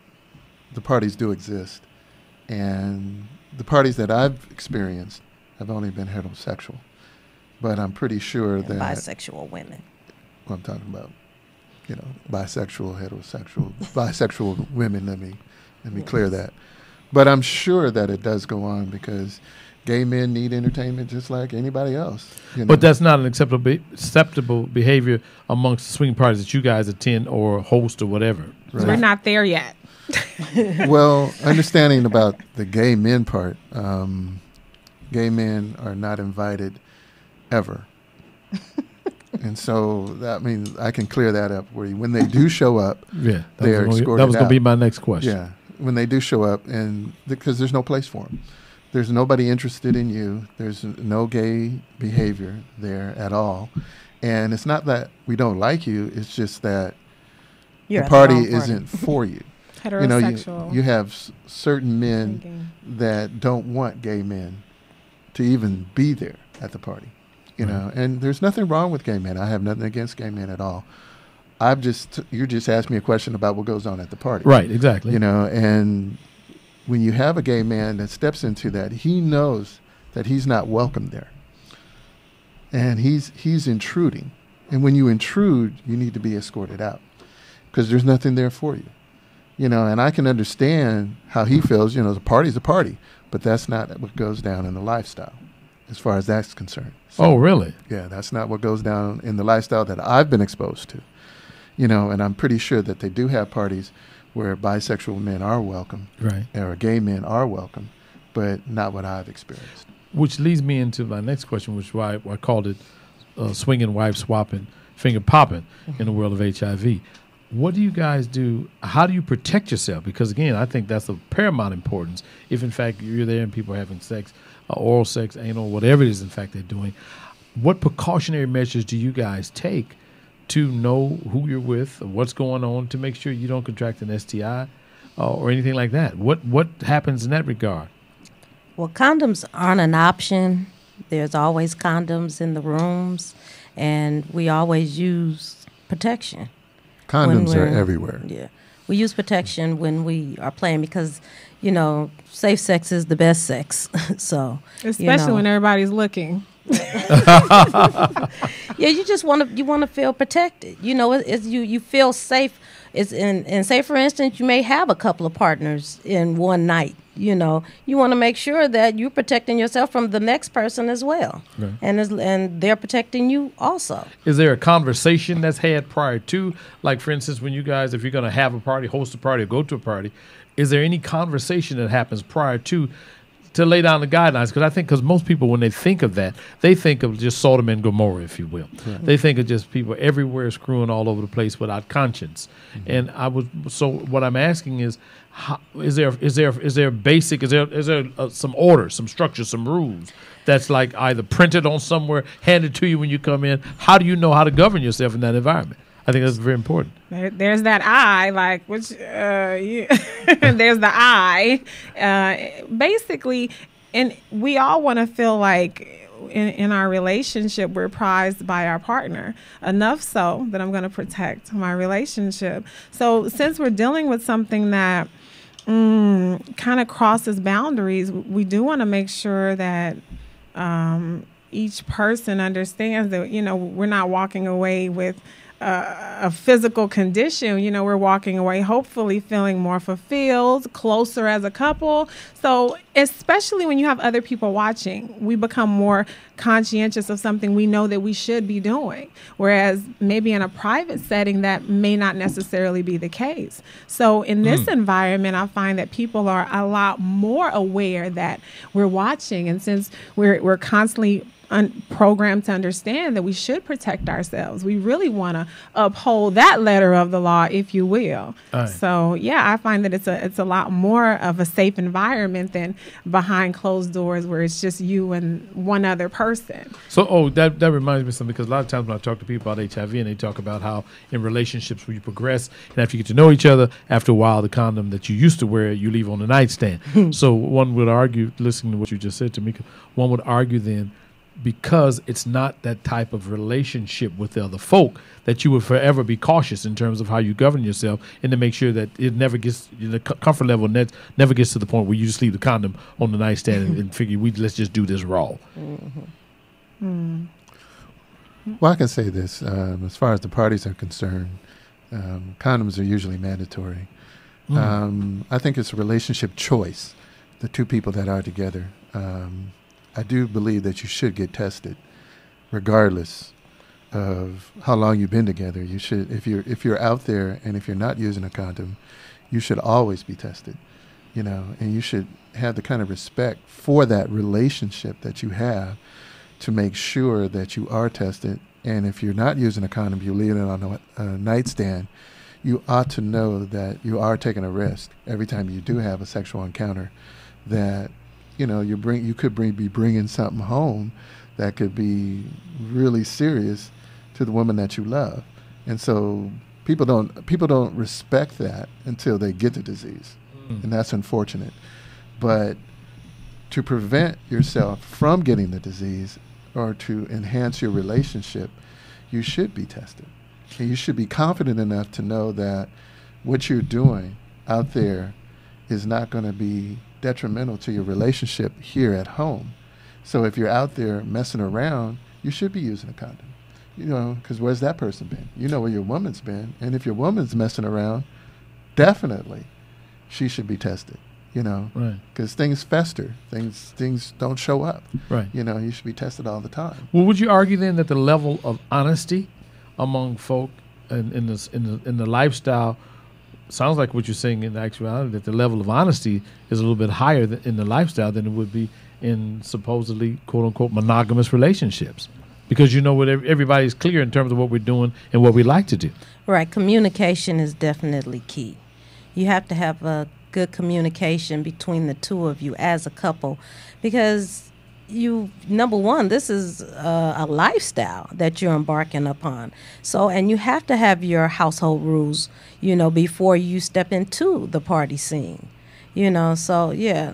the parties do exist, and the parties that I've experienced have only been heterosexual, but I'm pretty sure And that bisexual women. what I'm talking about, bisexual, heterosexual, bisexual women. Let me clear that. But I'm sure that it does go on because gay men need entertainment just like anybody else. But that's not an acceptable behavior amongst the swing parties that you guys attend or host or whatever. Right. We're not there yet. Well, understanding about the gay men part, gay men are not invited ever. And so that means I can clear that up where when they do show up, Yeah, they are escorted that was going out. to be my next question. Yeah, when they do show up, and because there's no place for them. There's nobody interested in you. There's no gay behavior there at all. And it's not that we don't like you. It's just that You're the at the party wrong party. isn't for you. Heterosexual. You have certain men thinking. that don't want gay men to even be there at the party. And there's nothing wrong with gay men. I have nothing against gay men at all. You just asked me a question about what goes on at the party. Right, exactly. And when you have a gay man that steps into that, he knows that he's not welcome there. And he's intruding. And when you intrude, you need to be escorted out because there's nothing there for you. And I can understand how he feels, the party's a party, but that's not what goes down in the lifestyle as far as that's concerned. So, oh, really? yeah, that's not what goes down in the lifestyle that I've been exposed to. And I'm pretty sure that they do have parties where bisexual men are welcome, Right. or gay men are welcome, but not what I've experienced. Which leads me into my next question, which is why I called it swinging, wife swapping, finger popping in the world of HIV. What do you guys do? How do you protect yourself? Because, again, I think that's of paramount importance. If, in fact, you're there and people are having sex, oral sex, anal, whatever it is, in fact, they're doing, what precautionary measures do you guys take to know who you're with, or what's going on, to make sure you don't contract an STI or anything like that? What happens in that regard? Well, condoms aren't an option. There's always condoms in the rooms, and we always use protection. Condoms are everywhere. Yeah. We use protection when we are playing because, safe sex is the best sex. So, Especially when everybody's looking. Yeah, you just want to feel protected. You feel safe. It's in say for instance, you may have a couple of partners in one night. You want to make sure that you're protecting yourself from the next person as well, Right. and they're protecting you also. Is there a conversation that's had prior to, like, for instance, when you guys, if you're going to have a party, host a party, or go to a party, is there any conversation that happens prior to lay down the guidelines? Because most people, when they think of that, they think of just Sodom and Gomorrah, if you will. Right. They think of just people everywhere screwing all over the place without conscience. Mm-hmm. And so what I'm asking is, is there some order, some structure, some rules that's like either printed on somewhere, handed to you when you come in? How do you know how to govern yourself in that environment? I think that's very important. There's that I, there's the I. Basically, and we all want to feel like in our relationship we're prized by our partner, enough so that I'm going to protect my relationship. So since we're dealing with something that kind of crosses boundaries, we do want to make sure that each person understands that, we're not walking away with a physical condition. We're walking away hopefully feeling more fulfilled, closer as a couple. So especially when you have other people watching, we become more conscientious of something we know that we should be doing. Whereas maybe in a private setting, that may not necessarily be the case. So in this environment, I find that people are a lot more aware that we're watching. And since we're constantly programmed to understand that we should protect ourselves, we really want to uphold that letter of the law, if you will. Right. So I find that it's a lot more of a safe environment than behind closed doors where it's just you and one other person. So that reminds me of something, because a lot of times when I talk to people about HIV, and they talk about how in relationships where you progress and after you get to know each other, after a while the condom that you used to wear you leave on the nightstand. So one would argue, listening to what you just said, Tamika, one would argue then, because it's not that type of relationship with the other folk, that you would forever be cautious in terms of how you govern yourself, and to make sure that it never gets, the comfort level never gets to the point where you just leave the condom on the nightstand and figure let's just do this raw. Well, I can say this, as far as the parties are concerned, condoms are usually mandatory. I think it's a relationship choice, the two people that are together. I do believe that you should get tested, regardless of how long you've been together. You should, if you're out there and if you're not using a condom, you should always be tested, and you should have the kind of respect for that relationship that you have to make sure that you are tested. And if you're not using a condom, you leave it on a nightstand, you ought to know that you are taking a risk every time you do have a sexual encounter, that you could be bringing something home that could be really serious to the woman that you love. And so people don't respect that until they get the disease, and that's unfortunate. But to prevent yourself from getting the disease or to enhance your relationship, you should be tested, and you should be confident enough to know that what you're doing out there is not going to be detrimental to your relationship here at home. So if you're out there messing around, you should be using a condom, because where's that person been? You know where your woman's been. And if your woman's messing around, definitely she should be tested, right? Because things fester, things don't show up, right? You should be tested all the time. Well, would you argue then that the level of honesty among folk in the lifestyle, sounds like what you're saying in actuality, that the level of honesty is a little bit higher in the lifestyle than it would be in supposedly quote unquote monogamous relationships, because everybody's clear in terms of what we're doing and what we like to do. Right. Communication is definitely key. You have to have a good communication between the two of you as a couple, because number one, this is a lifestyle that you're embarking upon. So, and you have to have your household rules, before you step into the party scene, So, yeah,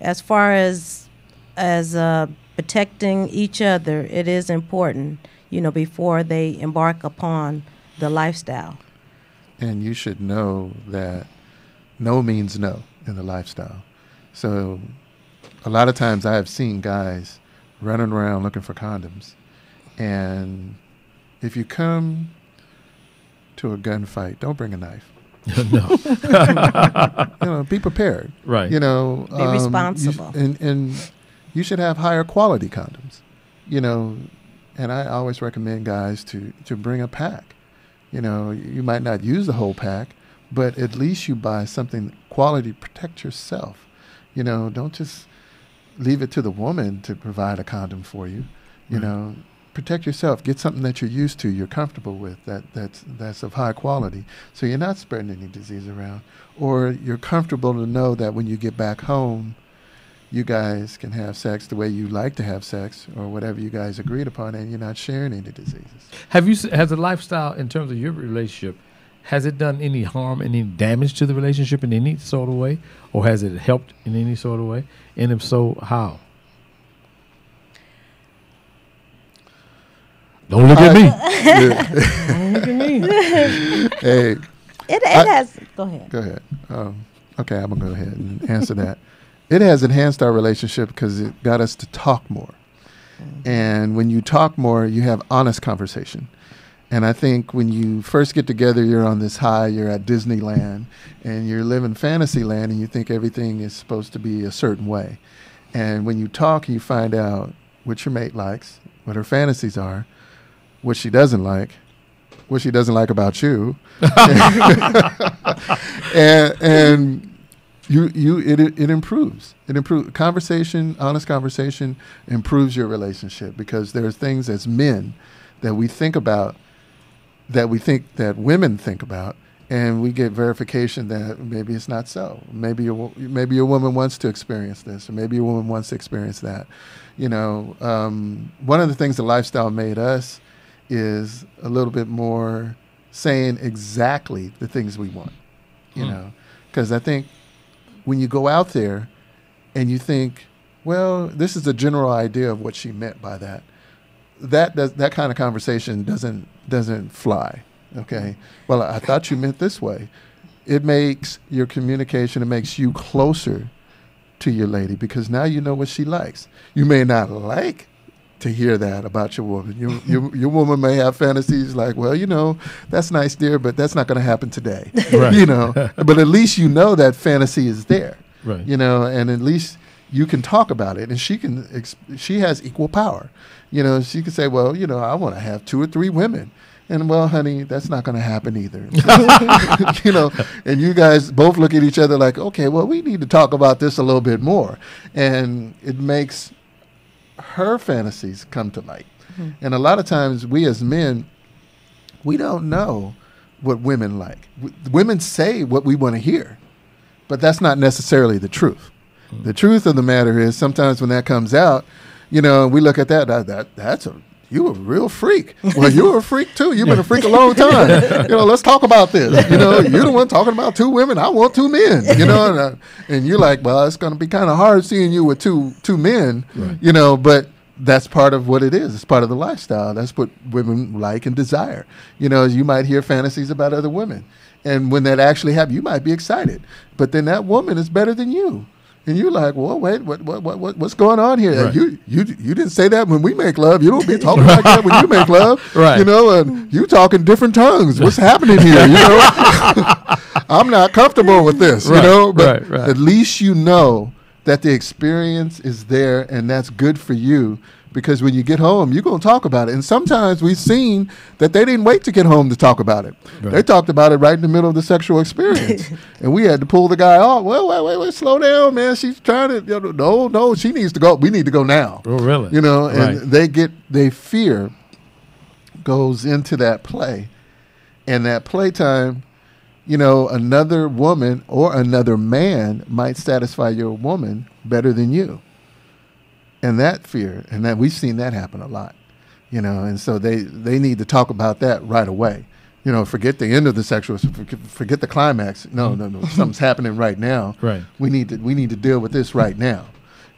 as far as protecting each other, it is important, before they embark upon the lifestyle. And you should know that no means no in the lifestyle. So a lot of times I have seen guys running around looking for condoms. And if you come to a gunfight, don't bring a knife. No. Be prepared. Right. Be responsible. And you should have higher quality condoms. And I always recommend guys to bring a pack. You might not use the whole pack, but at least you buy something quality to protect yourself. Don't just leave it to the woman to provide a condom for you. Protect yourself. Get something that you're used to, you're comfortable with, that's of high quality, so you're not spreading any disease around. Or you're comfortable to know that when you get back home, you guys can have sex the way you like to have sex, or whatever you guys agreed upon, and you're not sharing any diseases. Has the lifestyle in terms of your relationship, has it done any harm, any damage to the relationship in any sort of way, or has it helped in any sort of way? And if so, how? Don't look at me. Don't look at me. Hey, It has. Go ahead. go ahead. Okay, I'm gonna go ahead and answer that. It has enhanced our relationship because it got us to talk more. And when you talk more, you have honest conversation. And I think when you first get together, you're on this high, you're at Disneyland, and you're living fantasy land, and you think everything is supposed to be a certain way. And when you talk, you find out what your mate likes, what her fantasies are, what she doesn't like about you, and it improves. It improves conversation, honest conversation improves your relationship, because there are things as men that we think about, that we think that women think about, and we get verification that maybe it's not so. Maybe your woman wants to experience this, or maybe your woman wants to experience that. You know, one of the things the lifestyle made us is a little bit more saying exactly the things we want. You know, because I think when you go out there and you think, well, this is a general idea of what she meant by that, that kind of conversation doesn't fly. Okay, well, I thought you meant this way. It makes your communication, it makes you closer to your lady, because now you know what she likes. You may not like to hear that about your woman. Your woman may have fantasies like, well, you know, that's nice, dear, but that's not going to happen today. Right. You know, but at least you know that fantasy is there. Right. You know, and at least you can talk about it, and she has equal power. You know, she can say, well, you know, I want to have 2 or 3 women. And, well, honey, that's not going to happen either. You know, and you guys both look at each other like, okay, well, we need to talk about this a little bit more. And it makes her fantasies come to light. Mm-hmm. And a lot of times we as men, we don't know what women like. Women say what we want to hear, but that's not necessarily the truth. Mm-hmm. The truth of the matter is, sometimes when that comes out, you know, we look at you a real freak. Well, you're a freak too. You've been a freak a long time. You know, let's talk about this. You know, you're the one talking about 2 women. I want 2 men. You know, and you're like, well, it's going to be kind of hard seeing you with two men. Right. You know, but that's part of what it is. It's part of the lifestyle. That's what women like and desire. You know, you might hear fantasies about other women, and when that actually happens, you might be excited. But then that woman is better than you. And you're like, well, wait, what's going on here? Right. You didn't say that when we make love. You don't be talking like that when you make love. Right. You know, and you talking different tongues. What's happening here? You know, I'm not comfortable with this. Right. You know, but at least you know that the experience is there, and that's good for you. Because when you get home, you're going to talk about it. And sometimes we've seen that they didn't wait to get home to talk about it. Right. They talked about it right in the middle of the sexual experience. And we had to pull the guy off. Well, wait, slow down, man. She's trying to, you know, no, she needs to go. We need to go now. Oh, really? You know, and they fear goes into that play. And that playtime, you know, another woman or another man might satisfy your woman better than you. And that fear, and that we've seen that happen a lot, you know, and so they need to talk about that right away. You know, forget the end of the sexual, forget the climax. No, something's happening right now. Right. We need to deal with this right now,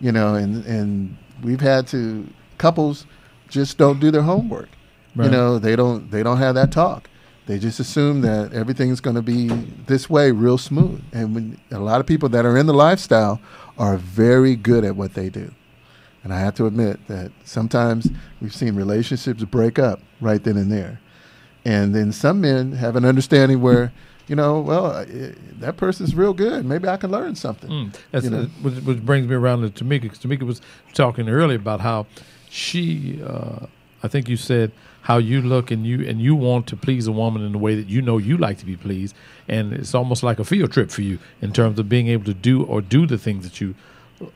you know, and we've had to, couples just don't do their homework. Right. You know, they don't have that talk. They just assume that everything's going to be this way, real smooth. And when a lot of people that are in the lifestyle are very good at what they do. And I have to admit that sometimes we've seen relationships break up right then and there. And then some men have an understanding where, you know, well, that person's real good. Maybe I can learn something. You know? Which brings me around to Tamika, because Tamika was talking earlier about how she, I think you said, how you look and you want to please a woman in the way that you know you like to be pleased. And it's almost like a field trip for you in terms of being able to do the things that you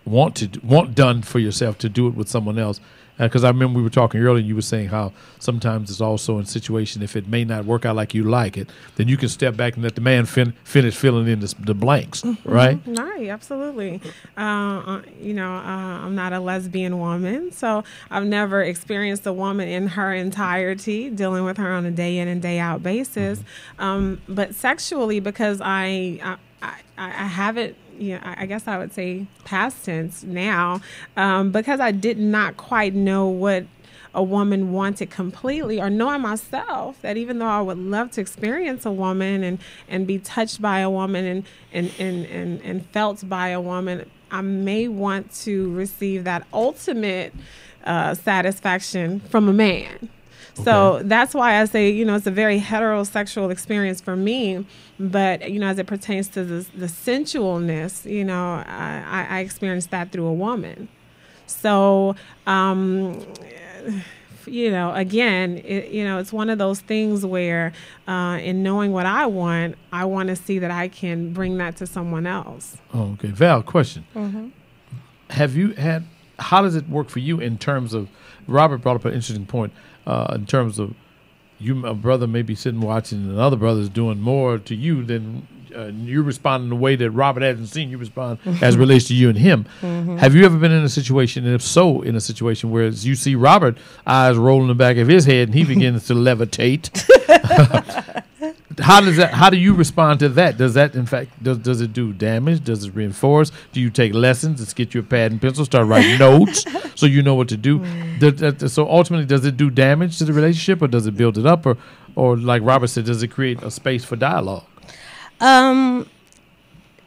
want done for yourself, to do it with someone else. Because I remember we were talking earlier, and you were saying how sometimes it's also in situation, if it may not work out like you like it, then you can step back and let the man finish filling in the blanks, right? Right, absolutely. I'm not a lesbian woman, so I've never experienced a woman in her entirety, dealing with her on a day in and day out basis. But sexually, because I haven't, I guess I would say past tense now, because I did not quite know what a woman wanted completely, or knowing myself that even though I would love to experience a woman and be touched by a woman and felt by a woman, I may want to receive that ultimate satisfaction from a man. So that's why I say, it's a very heterosexual experience for me. But, as it pertains to the sensualness, I experienced that through a woman. So, again, it's one of those things where in knowing what I want to see that I can bring that to someone else. Oh, okay. Val, question. Mm-hmm. How does it work for you in terms of, Robert brought up an interesting point, in terms of a brother may be sitting watching and another brother's doing more to you than you respond in a way that Robert hasn't seen you respond as it relates to you and him. Mm-hmm. Have you ever been in a situation, and if so, in a situation where you see Robert eyes roll in the back of his head and he begins to levitate? How do you respond to that? Does that, in fact, does it do damage? Does it reinforce? Do you take lessons? Let's get you a pad and pencil, start writing notes so you know what to do. So ultimately, does it do damage to the relationship, or does it build it up, or like Robert said, does it create a space for dialogue?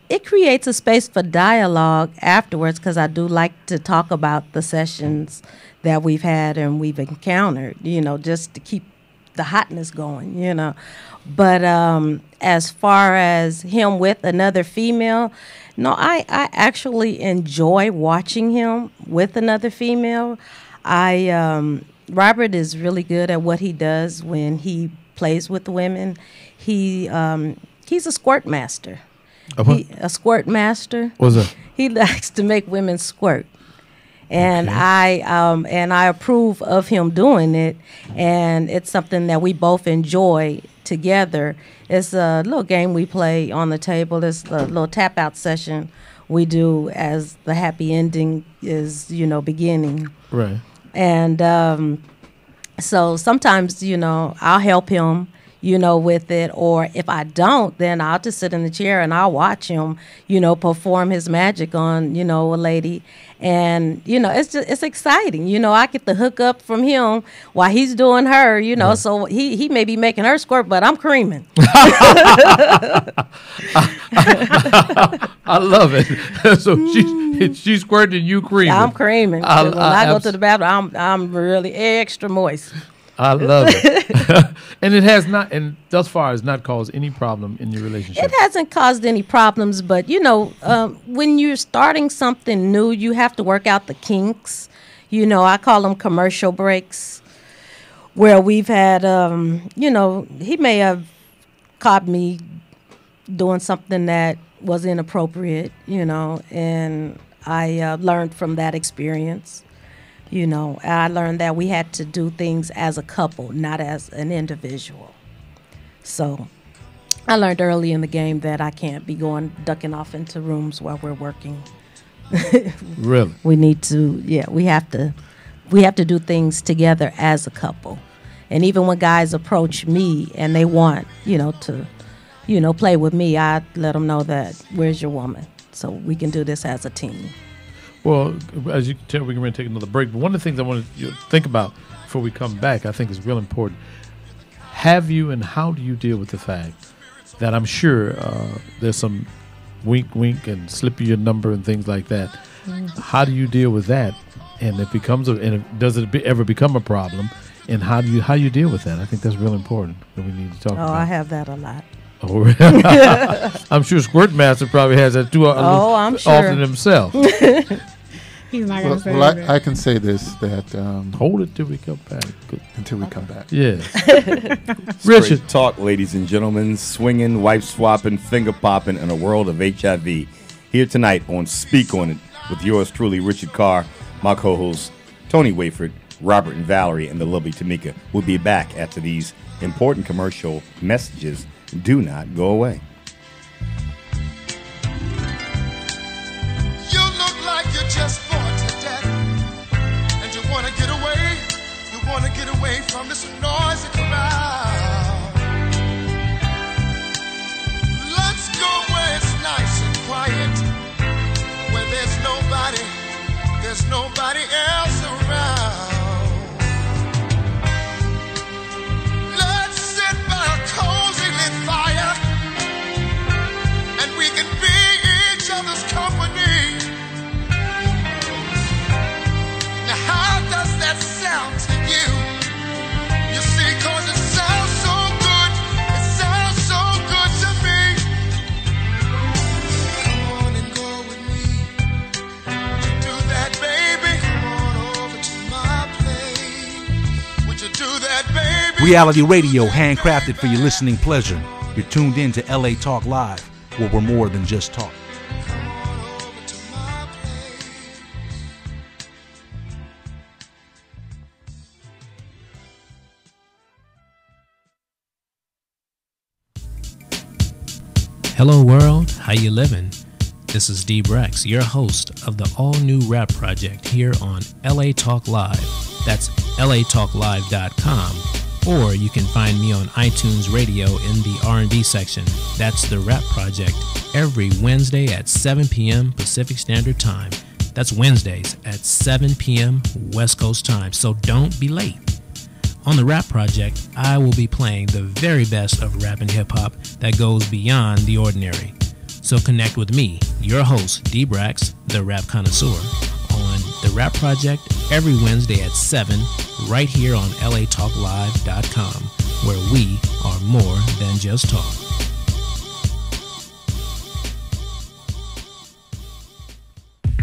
It creates a space for dialogue afterwards, because I do like to talk about the sessions that we've had and we've encountered, just to keep the hotness going, But as far as him with another female, no, I actually enjoy watching him with another female. Robert is really good at what he does when he plays with women. He's a squirt master. A squirt master. What's that? He likes to make women squirt. And Okay. I approve of him doing it, and it's something that we both enjoy together. It's a little game we play on the table. It's a little tap out session we do as the happy ending is, beginning. Right. And so sometimes, I'll help him, with it. Or if I don't, then I'll just sit in the chair and I'll watch him, perform his magic on, a lady. And, it's exciting. I get the hook up from him while he's doing her, Right. So he may be making her squirt, but I'm creaming. I love it. So she's squirting, you creaming. I'm creaming. When I go to the bathroom, I'm really extra moist. I love it. And it has not, and thus far has not caused any problem in your relationship. It hasn't caused any problems, but when you're starting something new, you have to work out the kinks. I call them commercial breaks, where we've had, he may have caught me doing something that was inappropriate, and I learned from that experience. I learned that we had to do things as a couple, not as an individual. So I learned early in the game that I can't be ducking off into rooms while we're working. Really? We need to, we have to do things together as a couple. And even when guys approach me and they want, to, play with me, I let them know that, where's your woman? So we can do this as a team. Well, as you can tell, we're going to take another break. But one of the things I want you to think about before we come back, I think is real important. Have you and how do you deal with the fact that I'm sure there's some wink and slip you your number and things like that? How do you deal with that? And does it ever become a problem? And how you deal with that? I think that's real important that we need to talk about. Oh, I have that a lot. Oh, really? I'm sure Squirt Master probably has that too. I'm sure. Often himself. He's not going to say Well, anything. I can say this, that Hold it till we come back. until we come back. Yeah. Richard Richard. talk, ladies and gentlemen, swinging, wife swapping, finger popping in a world of HIV. Here tonight on Speak On It with yours truly, Richard Karr, my co-host, Tony Wayford, Robert and Valerie, and the lovely Tamika. We'll be back after these important commercial messages. Do not go away. You look like you're just bored to death, and you want to get away. You want to get away from this noisy crowd. Let's go where it's nice and quiet, where there's nobody else around. Let's sit by a cozy lit fire, and we can be each other's company. Now how does that sound to you? You see, 'cause it sounds so good, it sounds so good to me. Come on and go with me. Would you do that, baby? Come on over to my place. Would you do that, baby? Reality radio, handcrafted for your listening pleasure. You're tuned in to LA Talk Live, where we're more than just talk. Come on over to my place. Hello world, how you living? This is D Brex, your host of the all-new rap project here on LA Talk Live. That's latalklive.com, or you can find me on iTunes Radio in the R&B section. That's the rap project every Wednesday at 7 p.m. Pacific Standard Time. That's Wednesdays at 7 p.m. West Coast time, so don't be late. On the Rap Project, I will be playing the very best of rap and hip-hop that goes beyond the ordinary. So connect with me, your host, D-Brax, the rap connoisseur, on the Rap Project every Wednesday at 7, right here on latalklive.com, where we are more than just talk.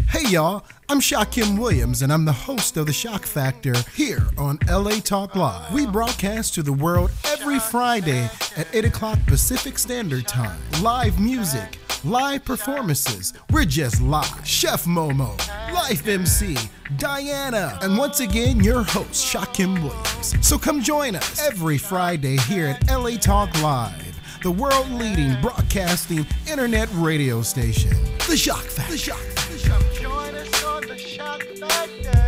Hey y'all, I'm Shaquem Williams and I'm the host of The Shock Factor here on LA Talk Live. We broadcast to the world every Friday at 8 o'clock Pacific Standard Time. Live music, live performances, we're just live. Chef Momo, Life MC, Diana, and once again your host Shaquem Williams. So come join us every Friday here at LA Talk Live, the world-leading broadcasting internet radio station. The Shock Factor. The Shock Factor. Come join us on the Shock Factor.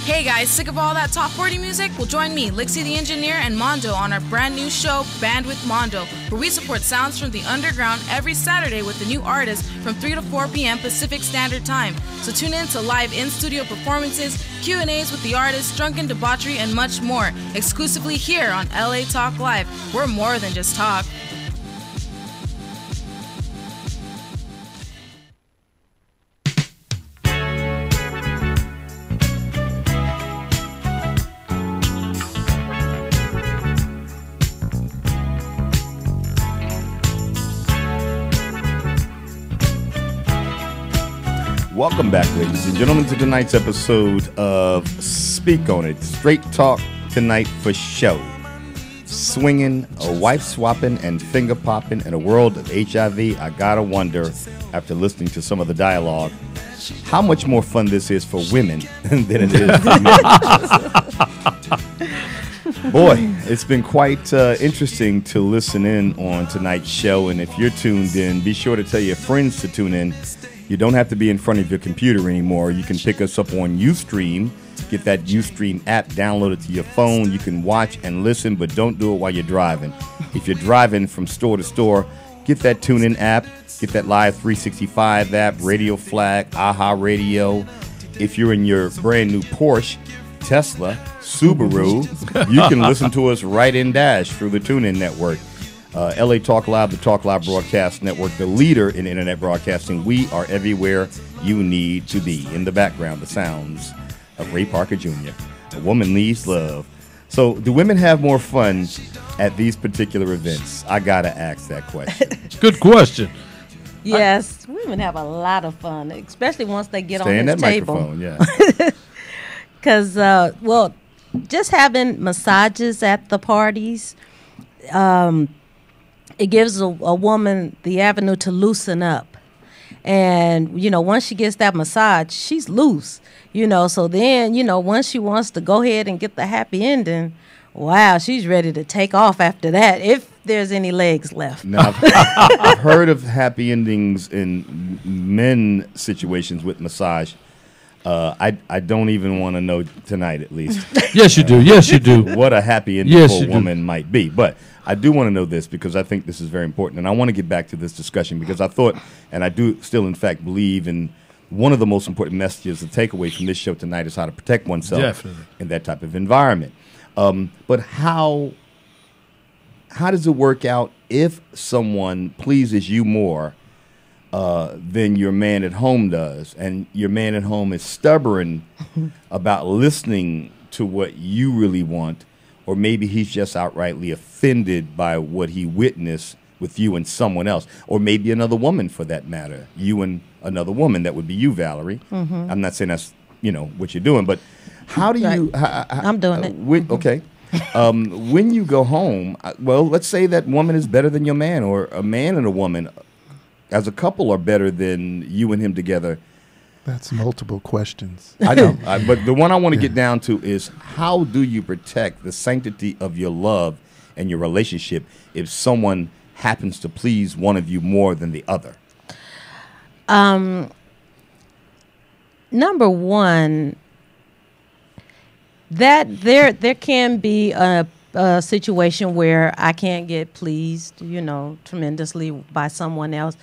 Hey guys, sick of all that top 40 music? Well, join me, Lixie the Engineer, and Mondo on our brand new show, Band with Mondo, where we support sounds from the underground every Saturday with a new artist from 3 to 4 p.m. Pacific Standard Time. So tune in to live in-studio performances, Q&As with the artists, drunken debauchery, and much more, exclusively here on LA Talk Live. We're more than just talk. Welcome back, ladies and gentlemen, to tonight's episode of Speak On It. Straight talk tonight for show. Swinging, a wife swapping, and finger popping in a world of HIV. I gotta wonder, after listening to some of the dialogue, how much more fun this is for women than it is for men. Boy, it's been quite interesting to listen in on tonight's show. And if you're tuned in, be sure to tell your friends to tune in. You don't have to be in front of your computer anymore. You can pick us up on Ustream. Get that Ustream app downloaded to your phone. You can watch and listen, but don't do it while you're driving. If you're driving from store to store, get that TuneIn app. Get that Live 365 app, Radio Flag, AHA Radio. If you're in your brand new Porsche, Tesla, Subaru, you can listen to us right in Dash through the TuneIn network. LA Talk Live, the Talk Live Broadcast Network, the leader in internet broadcasting. We are everywhere you need to be. In the background, the sounds of Ray Parker Jr. A woman needs love. So, do women have more fun at these particular events? I gotta ask that question. Good question. Yes, women have a lot of fun, especially once they get Stay on in this that table. microphone, yeah. Because, well, just having massages at the parties, it gives a woman the avenue to loosen up. And, once she gets that massage, she's loose, So then, once she wants to go ahead and get the happy ending, wow, she's ready to take off after that, if there's any legs left. Now, I've heard of happy endings in men situations with massage. I don't even want to know tonight, at least. Yes, you do. Yes, you do. What a happy ending Yes, for a you do. woman might be. But I do want to know this because I think this is very important. And I want to get back to this discussion because I thought, and I do still, in fact, believe in one of the most important messages, the takeaway from this show tonight is how to protect oneself Definitely. in that type of environment. But how does it work out if someone pleases you more than your man at home does, and your man at home is stubborn about listening to what you really want, or maybe he's just outrightly offended by what he witnessed with you and someone else, or maybe another woman for that matter, you and another woman, that would be you, Valerie. I'm not saying that's what you're doing, but how do you? I'm doing it. Okay. When you go home, well, let's say that woman is better than your man, or a man and a woman as a couple are better than you and him together. That's multiple questions. I know, but the one I want to get down to is, how do you protect the sanctity of your love and your relationship if someone happens to please one of you more than the other? Number one, that there can be a situation where I can't get pleased, tremendously by someone else.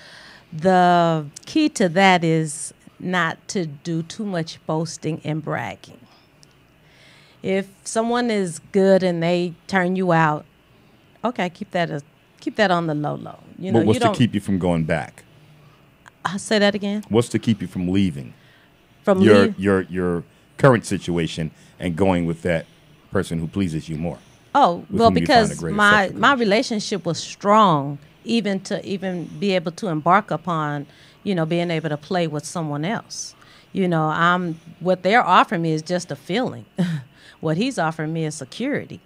The key to that is not to do too much boasting and bragging. If someone is good and they turn you out, okay, keep that on the low. But what's to keep you from going back? Say that again. What's to keep you from leaving? From your current situation and going with that person who pleases you more? Oh, with well, whom you find a because greater my sexual relationship was strong, even to be able to embark upon, being able to play with someone else. What they're offering me is just a feeling. What he's offering me is security.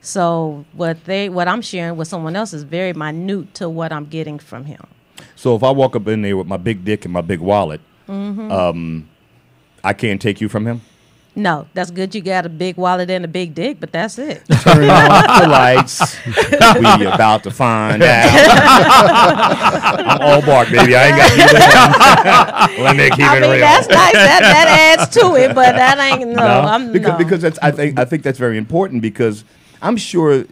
So what I'm sharing with someone else is very minute to what I'm getting from him. So if I walk up in there with my big dick and my big wallet, I can't take you from him? No, that's good. You got a big wallet and a big dick, but that's it. Turn off the lights. We about to find out. I'm all bark, baby. I ain't got to do that. Let me keep it real. That's nice. That adds to it, but that ain't because that's, I think that's very important, because I'm sure.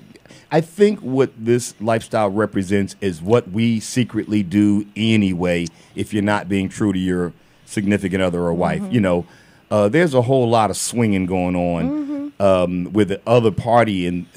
I think what this lifestyle represents is what we secretly do anyway. If you're not being true to your significant other or wife, there's a whole lot of swinging going on with the other party, and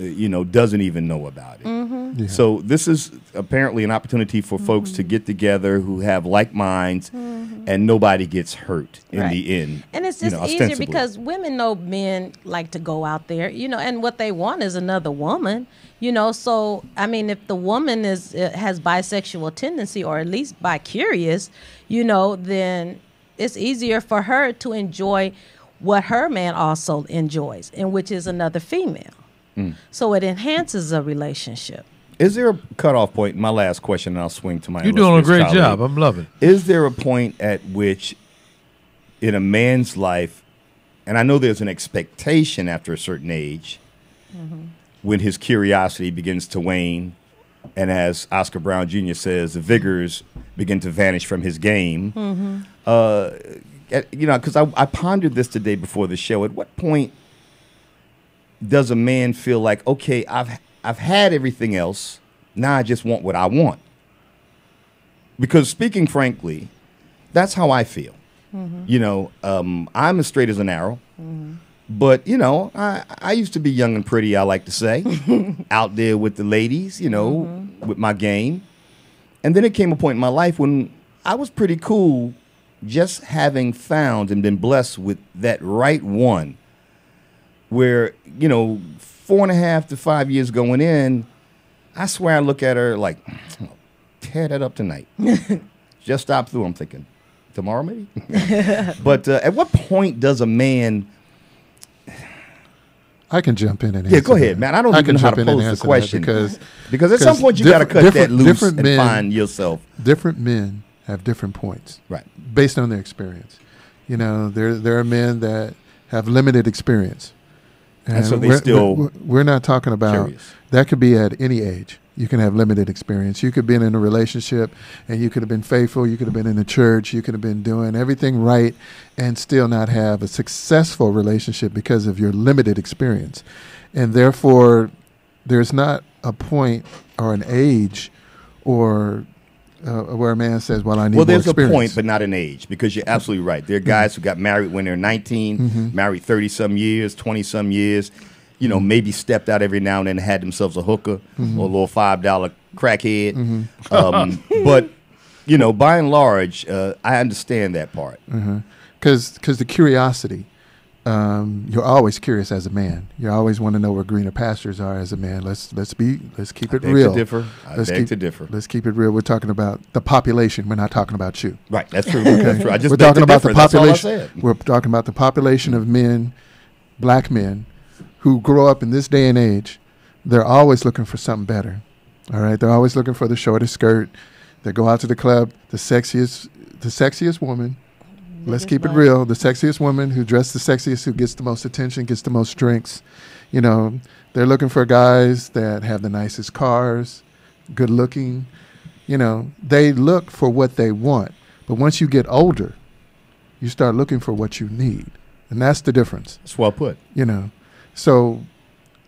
doesn't even know about it. Yeah. So this is apparently an opportunity for folks to get together who have like minds, and nobody gets hurt in the end. And it's just easier because women know men like to go out there, and what they want is another woman. So I mean, if the woman has bisexual tendency, or at least bi-curious, then it's easier for her to enjoy what her man also enjoys, and which is another female. So it enhances a relationship. Is there a cutoff point? My last question, and I'll swing to my. You're doing a great job. I'm loving it. Is there a point at which, in a man's life, and I know there's an expectation after a certain age, when his curiosity begins to wane, and as Oscar Brown Jr. says, the vigors begin to vanish from his game. Because I pondered this today before the show. At what point does a man feel like, okay, I've had everything else, now I just want what I want? Because speaking frankly, that's how I feel. I'm as straight as an arrow. But, I used to be young and pretty, I like to say, out there with the ladies, with my game. And then it came a point in my life when I was pretty cool just having found and been blessed with that right one, where, 4.5 to 5 years going in, I swear I look at her like, tear that up tonight. Just stop through. I'm thinking, tomorrow maybe? But at what point does a man I can jump in and Yeah, answer go ahead, that. man. I don't even know how to pose the question because at some point you got to cut that loose and find yourself. Different men have different points, right, based on their experience. You know, there are men that have limited experience, and so we're not talking about curious. That could be at any age. You can have limited experience. You could have been in a relationship and you could have been faithful. You could have been in the church. You could have been doing everything right and still not have a successful relationship because of your limited experience. And therefore, there's not a point or an age or where a man says, well, I need more experience. Well, there's a point, but not an age, because you're absolutely right. There are guys who got married when they're 19, married 30-some years, 20-some years, you know, maybe stepped out every now and then and had themselves a hooker or a little $5 crackhead. But, you know, by and large, I understand that part. Because the curiosity, you're always curious as a man. You always want to know where greener pastures are as a man. Let's keep it real. I beg to differ. Let's keep it real. We're talking about the population. We're not talking about you. Right. That's true. That's true. I just we're talking about the population. That's all I said. We're talking about the population of men, black men, who grow up in this day and age. They're always looking for something better. All right. They're always looking for the shortest skirt. They go out to the club. The sexiest woman. Let's keep it real. The sexiest woman who dressed the sexiest, who gets the most attention, gets the most drinks. You know, they're looking for guys that have the nicest cars, good looking. You know, they look for what they want. But once you get older, you start looking for what you need. And that's the difference. That's well put. You know, so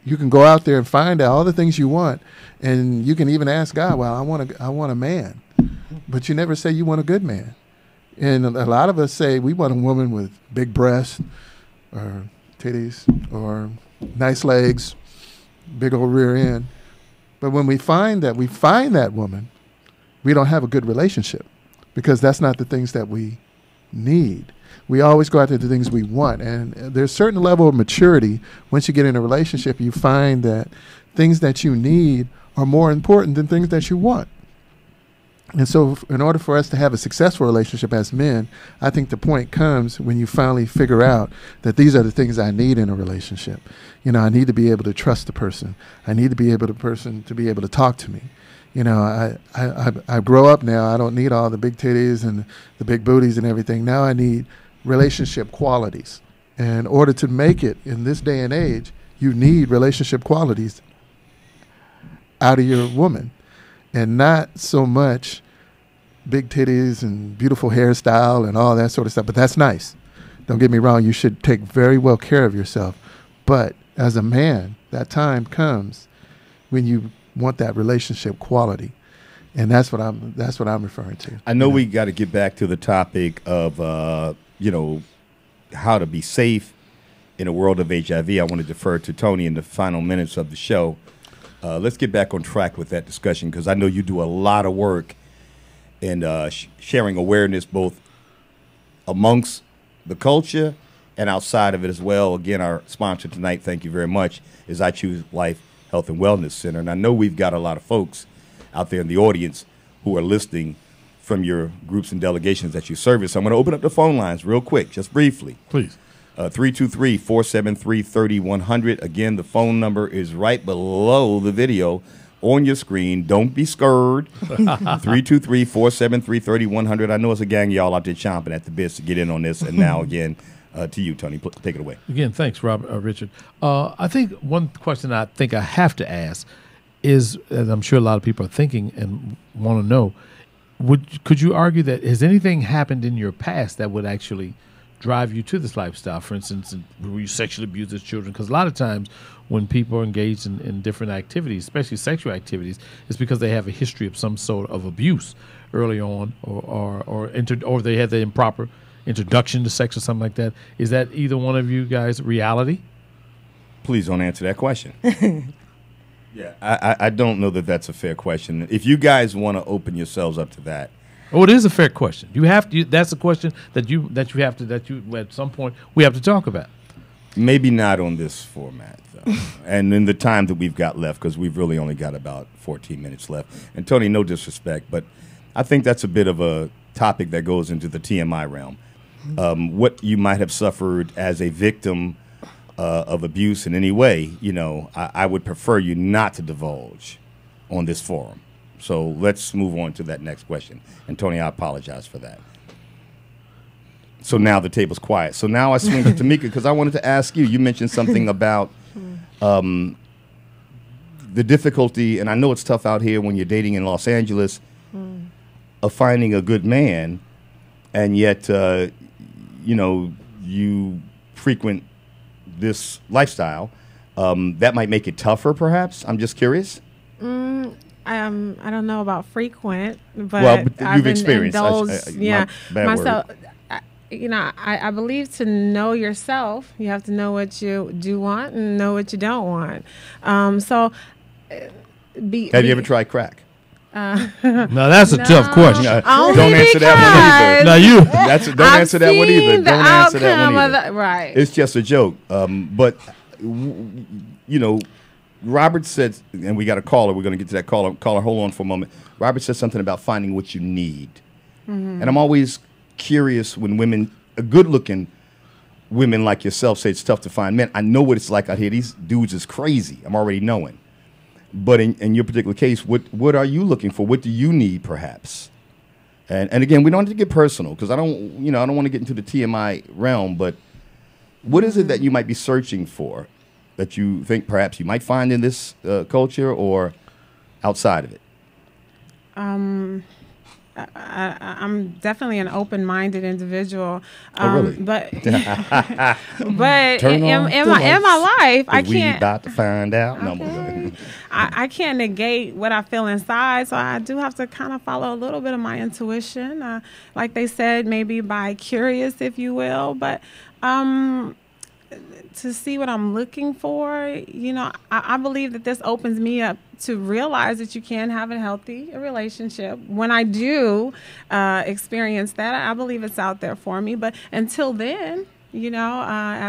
you can go out there and find out all the things you want. And you can even ask God, well, I want a man. But you never say you want a good man. And a lot of us say we want a woman with big breasts or titties or nice legs, big old rear end. But when we find that woman, we don't have a good relationship because that's not the things that we need. We always go after the things we want. And there's a certain level of maturity. Once you get in a relationship, you find that things that you need are more important than things that you want. And so in order for us to have a successful relationship as men, I think the point comes when you finally figure out that these are the things I need in a relationship. You know, I need to be able to trust the person. I need to be able to be able to talk to me. You know, I grow up now. I don't need all the big titties and the big booties and everything. Now I need relationship qualities. And in order to make it in this day and age, you need relationship qualities out of your woman. And not so much big titties and beautiful hairstyle and all that sort of stuff. But that's nice. Don't get me wrong. You should take very well care of yourself. But as a man, that time comes when you want that relationship quality. And that's what I'm referring to. I know we got to get back to the topic of, you know, how to be safe in a world of HIV. I want to defer to Tony in the final minutes of the show. Let's get back on track with that discussion because I know you do a lot of work in sharing awareness both amongst the culture and outside of it as well. Again, our sponsor tonight, thank you very much, is I Choose Life Health and Wellness Center. And I know we've got a lot of folks out there in the audience who are listening from your groups and delegations that you service. So I'm going to open up the phone lines real quick, just briefly. Please. 323-473-3100. Again, the phone number is right below the video on your screen. Don't be scared. 323-473-3100. I know it's a gang of y'all out there chomping at the bits to get in on this. And now, again, to you, Tony. Take it away. Again, thanks, Richard. I think one question I think I have to ask is, as I'm sure a lot of people are thinking and want to know, could you argue that has anything happened in your past that would actually drive you to this lifestyle? For instance, were you sexually abused as children? Because a lot of times when people are engaged in different activities, especially sexual activities, it's because they have a history of some sort of abuse early on, or they had the improper introduction to sex or something like that. Is that either one of you guys' reality? Please don't answer that question. Yeah, I don't know that that's a fair question. If you guys want to open yourselves up to that. Oh, it is a fair question. You have to. That's a question that you at some point we have to talk about. Maybe not on this format, though, and in the time that we've got left, because we've really only got about 14 minutes left. And Tony, no disrespect, but I think that's a bit of a topic that goes into the TMI realm. What you might have suffered as a victim of abuse in any way, you know, I would prefer you not to divulge on this forum. So let's move on to that next question. And Tony, I apologize for that. So now the table's quiet. So now I swing to Tamika because I wanted to ask you. You mentioned something about the difficulty, and I know it's tough out here when you're dating in Los Angeles, of finding a good man, and yet, you know, you frequent this lifestyle. That might make it tougher, perhaps. I'm just curious. I don't know about frequent, but Well, but I've you've experienced. myself. You know, I believe to know yourself, you have to know what you do want and know what you don't want. Have you ever tried crack? No, that's a tough question. Don't answer that one either. No, you. Don't answer that one either. Don't answer that one either. Right. It's just a joke. But you know, Robert said, and we got a caller. We're going to get to that caller. Caller, hold on for a moment. Robert said something about finding what you need, and I'm always curious when women, good-looking women like yourself, say it's tough to find men. I know what it's like out here. These dudes is crazy. I'm already knowing. But in your particular case, what are you looking for? What do you need, perhaps? And again, we don't have to get personal because I don't want to get into the TMI realm. But what is it that you might be searching for that you think perhaps you might find in this culture or outside of it? I'm definitely an open-minded individual. Really? But in my life, I can't. We about to find out. Okay. No, I can't negate what I feel inside, so I do have to kind of follow a little bit of my intuition. Like they said, maybe by curious, if you will, but to see what I'm looking for, you know, I believe that this opens me up to realize that you can have a healthy relationship. When I do experience that, I believe it's out there for me. But until then, you know,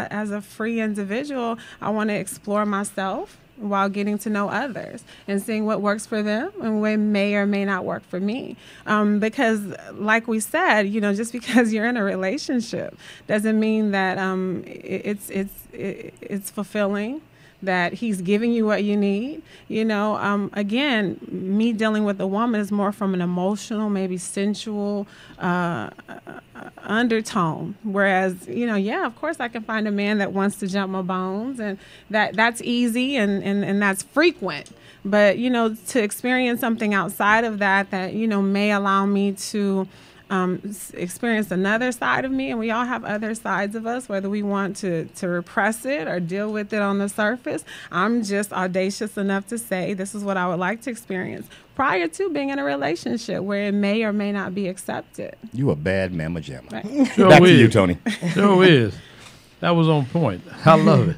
as a free individual, I want to explore myself while getting to know others and seeing what works for them and what may or may not work for me. Because like we said, you know, just because you're in a relationship doesn't mean that it's fulfilling, that he's giving you what you need. You know, again, me dealing with a woman is more from an emotional, maybe sensual undertone. Whereas, you know, yeah, of course I can find a man that wants to jump my bones, and that's easy and that's frequent. But, you know, to experience something outside of that, you know, may allow me to experience another side of me, and we all have other sides of us, whether we want to repress it or deal with it on the surface. I'm just audacious enough to say this is what I would like to experience prior to being in a relationship where it may or may not be accepted. You a bad mamma jamma. Right. Sure Back is. to you, Tony. Sure is. That was on point. I love it.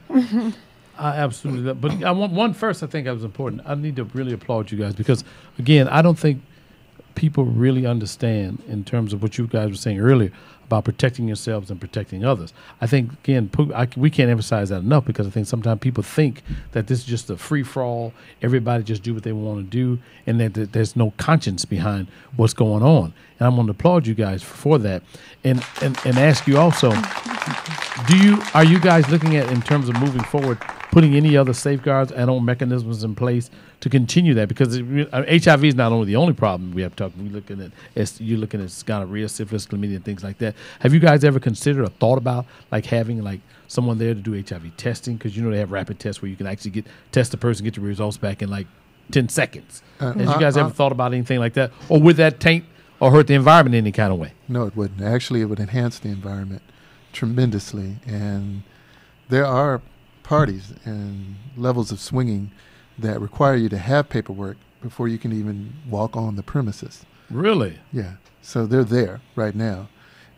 I absolutely love it. But I want one first. I think that was important. I need to really applaud you guys because, again, I don't think people really understand in terms of what you guys were saying earlier about protecting yourselves and protecting others. I think, again, we can't emphasize that enough because I think sometimes people think that this is just a free-for-all, everybody just do what they want to do, and that there's no conscience behind what's going on. And I'm going to applaud you guys for that and ask you also, are you guys looking at, in terms of moving forward, putting any other safeguards and or mechanisms in place to continue that? Because HIV is not only the only problem we have to talk. You're looking at gonorrhea, syphilis, chlamydia, and things like that. Have you guys ever considered or thought about like having like someone there to do HIV testing? Because you know they have rapid tests where you can actually test the person, get the results back in like 10 seconds. Have you guys ever thought about anything like that, or would that taint or hurt the environment in any kind of way? No, it wouldn't. Actually, it would enhance the environment tremendously, and there are parties and levels of swinging that require you to have paperwork before you can even walk on the premises. Really? Yeah. So they're there right now.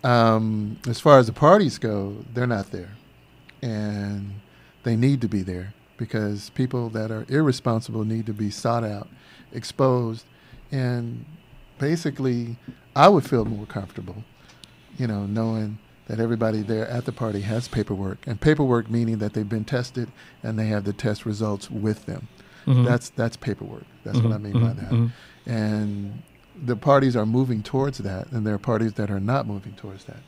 As far as the parties go, they're not there. And they need to be there because people that are irresponsible need to be sought out, exposed, and basically I would feel more comfortable, you know, knowing that everybody there at the party has paperwork, and paperwork meaning that they've been tested and they have the test results with them. Mm-hmm. That's paperwork. That's what I mean by that. Mm-hmm. And the parties are moving towards that, and there are parties that are not moving towards that.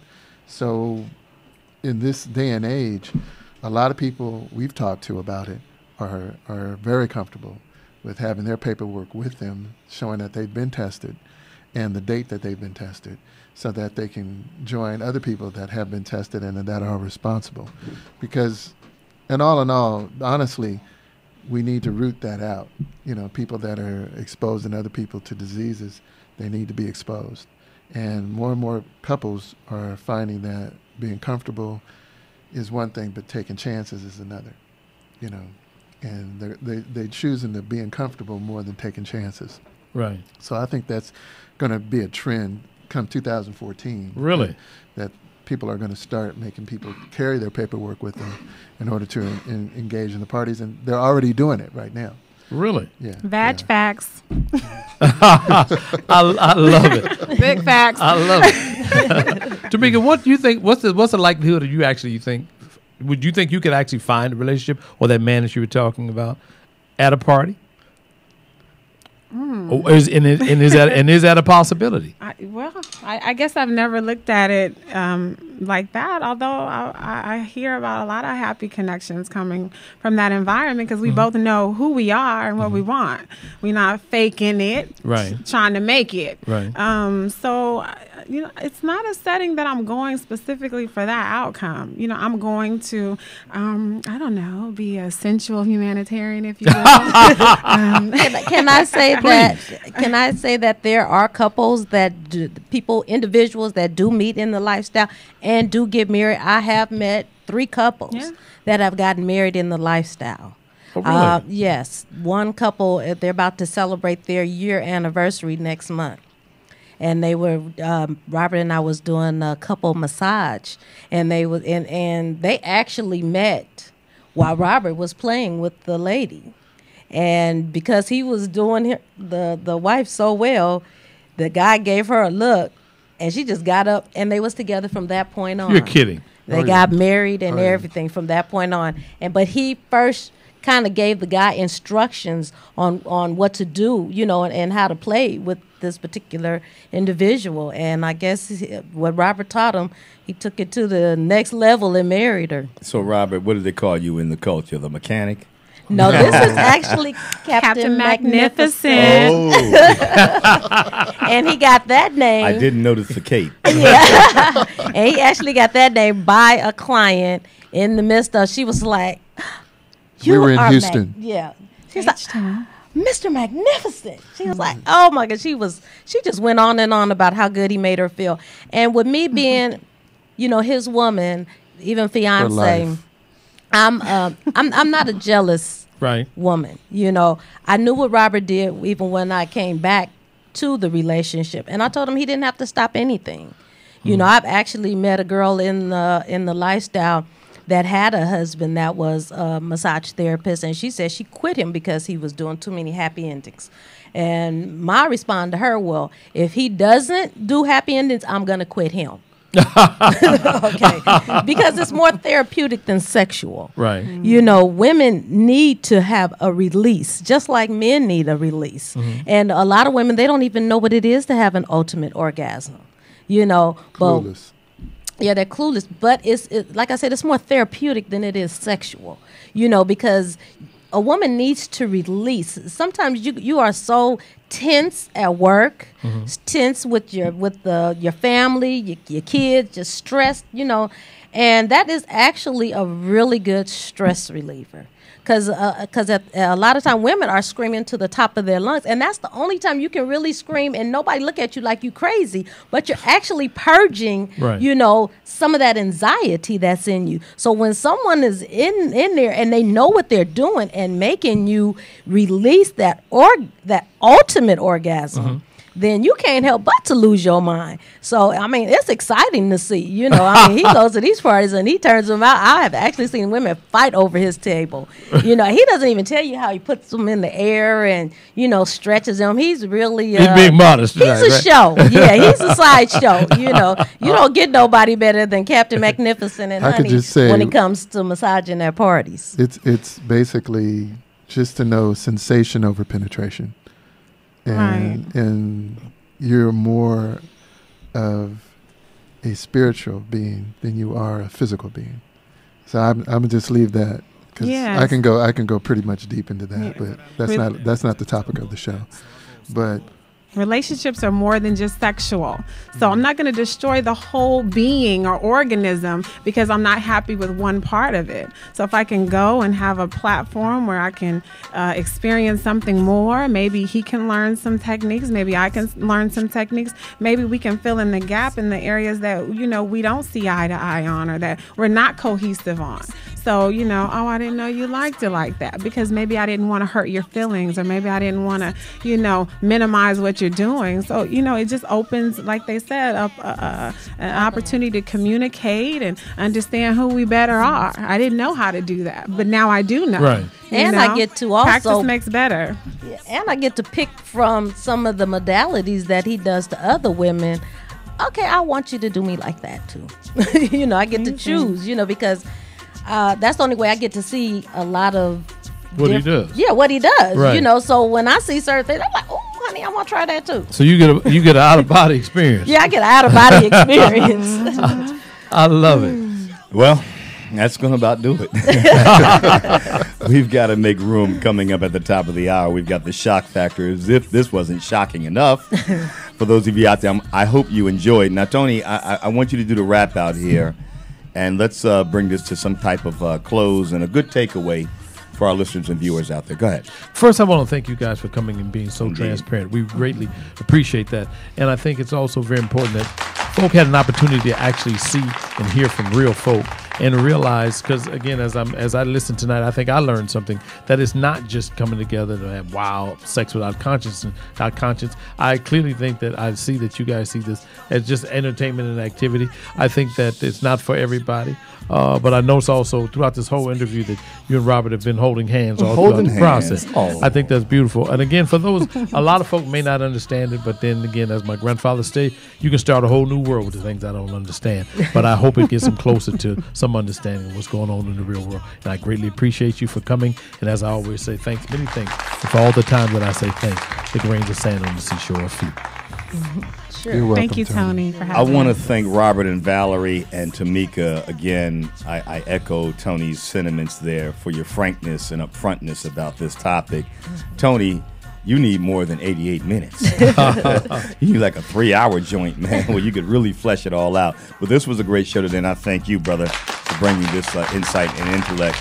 So in this day and age, a lot of people we've talked to about it are very comfortable with having their paperwork with them, showing that they've been tested and the date that they've been tested, so that they can join other people that have been tested and that are responsible. Because, in all, honestly, we need to root that out. You know, people that are exposing other people to diseases, they need to be exposed. And more couples are finding that being comfortable is one thing, but taking chances is another, you know. And they're choosing to being comfortable more than taking chances. Right. So I think that's going to be a trend come 2014. Really? That people are going to start making people carry their paperwork with them in order to engage in the parties. And they're already doing it right now. Really? Yeah. Vag facts. I love it. Big facts. I love it. Tamika, what do you think? What's the likelihood of you think? Would you think you could actually find a relationship or that man that you were talking about at a party? Or is that a possibility? I guess I've never looked at it like that, although I hear about a lot of happy connections coming from that environment, because we both know who we are and what we want. We're not faking it, right? Trying to make it, right? So, you know, it's not a setting that I'm going specifically for that outcome. You know, I'm going to, I don't know, be a sensual humanitarian, if you will. Can I say that? Can I say that there are couples that individuals that do meet in the lifestyle and do get married? I have met 3 couples that have gotten married in the lifestyle. Oh, really? Yes, one couple, they're about to celebrate their year anniversary next month. And they were Robert and I was doing a couple massage, and they actually met while Robert was playing with the lady, and because he was doing the wife so well, the guy gave her a look, and she just got up, and they was together from that point on. You're kidding. They got married and everything from that point on, but he first kind of gave the guy instructions on what to do, you know, and how to play with this particular individual. And I guess what Robert taught him, he took it to the next level and married her. So, Robert, what do they call you in the culture? The mechanic? No, this is actually Captain Magnificent. Oh. And he got that name. I didn't notice the cape. Yeah. And he actually got that name by a client in the midst of, she was like, we were in Houston. She's like, Mr. Magnificent. She was like, oh my God. She just went on and on about how good he made her feel. And with me being, you know, his woman, even fiance, I'm not a jealous woman. You know, I knew what Robert did even when I came back to the relationship, and I told him he didn't have to stop anything. You know, I've actually met a girl in the lifestyle that had a husband that was a massage therapist, and she said she quit him because he was doing too many happy endings. And my response to her, well, if he doesn't do happy endings, I'm going to quit him. Okay, because it's more therapeutic than sexual. Right. You know, women need to have a release, just like men need a release. And a lot of women, they don't even know what it is to have an ultimate orgasm. You know, clueless. Yeah, they're clueless. But it's like I said, it's more therapeutic than it is sexual. You know, because a woman needs to release. Sometimes you are so tense at work, tense with your family, your kids, just stressed, you know, and that is actually a really good stress reliever. Because a lot of time women are screaming to the top of their lungs, and that's the only time you can really scream and nobody look at you like you crazy, but you're actually purging, you know, some of that anxiety that's in you. So when someone is in there and they know what they're doing and making you release that ultimate orgasm, then you can't help but to lose your mind. So, I mean, it's exciting to see, you know. I mean, he goes to these parties and he turns them out. I have actually seen women fight over his table. You know, he doesn't even tell you how he puts them in the air and, you know, stretches them. He's really... he's being modest. He's a show. Yeah, he's a sideshow. You know, you don't get nobody better than Captain Magnificent and Honey when it comes to massaging at parties. It's basically just to know sensation over penetration. And you're more of a spiritual being than you are a physical being. So I'm gonna just leave that because Yes. I can go pretty much deep into that, but that's not the topic of the show. But relationships are more than just sexual. So I'm not going to destroy the whole being or organism because I'm not happy with one part of it. So if I can go and have a platform where I can experience something more, maybe he can learn some techniques, maybe I can learn some techniques, maybe we can fill in the gap in the areas that, we don't see eye to eye on or that we're not cohesive on. So, oh, I didn't know you liked it like that because maybe I didn't want to hurt your feelings or maybe I didn't want to, minimize what you're doing. So, it just opens, like they said, up an opportunity to communicate and understand who we better are. I didn't know how to do that, but now I do know. Right. And I get to also practice makes better. And I get to pick from some of the modalities that he does to other women. Okay, I want you to do me like that too. I get to choose, because that's the only way I get to see a lot of what he does. Yeah, what he does. Right. So when I see certain things, I'm like, oh, honey, I want to try that too. So you get an out of body experience. Yeah, I get an out of body experience. I love it. Well, that's going to about do it. We've got to make room coming up at the top of the hour. We've got the shock factor, as if this wasn't shocking enough. For those of you out there, I hope you enjoyed. Now, Tony, I want you to do the wrap out here, and let's bring this to some type of close and a good takeaway for our listeners and viewers out there. Go ahead. First, I want to thank you guys for coming and being so transparent. We greatly appreciate that. And I think it's also very important that folk had an opportunity to actually see and hear from real folk and realize, because again, as I listened tonight, I think I learned something, that it's not just coming together to have wild sex without conscience. I clearly think that I see that you guys see this as just entertainment and activity. I think that it's not for everybody. But I noticed also throughout this whole interview that you and Robert have been holding hands all throughout the process. Oh. I think that's beautiful. And again, for those, a lot of folk may not understand it, but then again, as my grandfather said, you can start a whole new world with the things I don't understand. But I hope it gets them closer to some understanding of what's going on in the real world. And I greatly appreciate you for coming. And as I always say, thanks, many thanks. And for all the time that I say thanks, the grains of sand on the seashore of feet. Sure. You're welcome, Thank you, Tony, for I having want to us. thank Robert and Valerie and Tamika again. I echo Tony's sentiments there for your frankness and upfrontness about this topic. Tony, you need more than 88 minutes. You need like a 3-hour joint, man, where you could really flesh it all out. But this was a great show today, and I thank you, brother, for bringing this insight and intellect.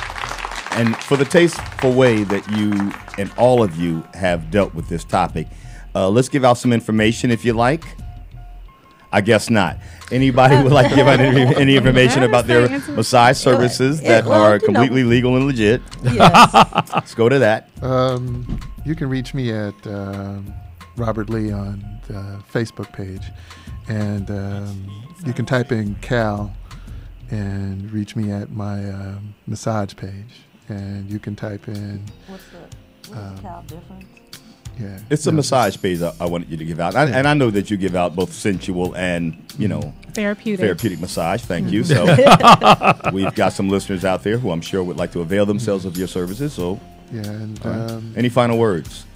And for the tasteful way that you and all of you have dealt with this topic. Let's give out some information if you like. I guess not. Anybody would like to give out any information about their massage services that are completely legal and legit? Yes. Let's go to that. You can reach me at Robert Lee on the Facebook page, and you can type in Cal and reach me at my massage page, and you can type in. What's the Cal difference? Yeah, It's a massage page I wanted you to give out. And I know that you give out both sensual and, Therapeutic massage. Thank you. So we've got some listeners out there who I'm sure would like to avail themselves of your services. So yeah. And any final words?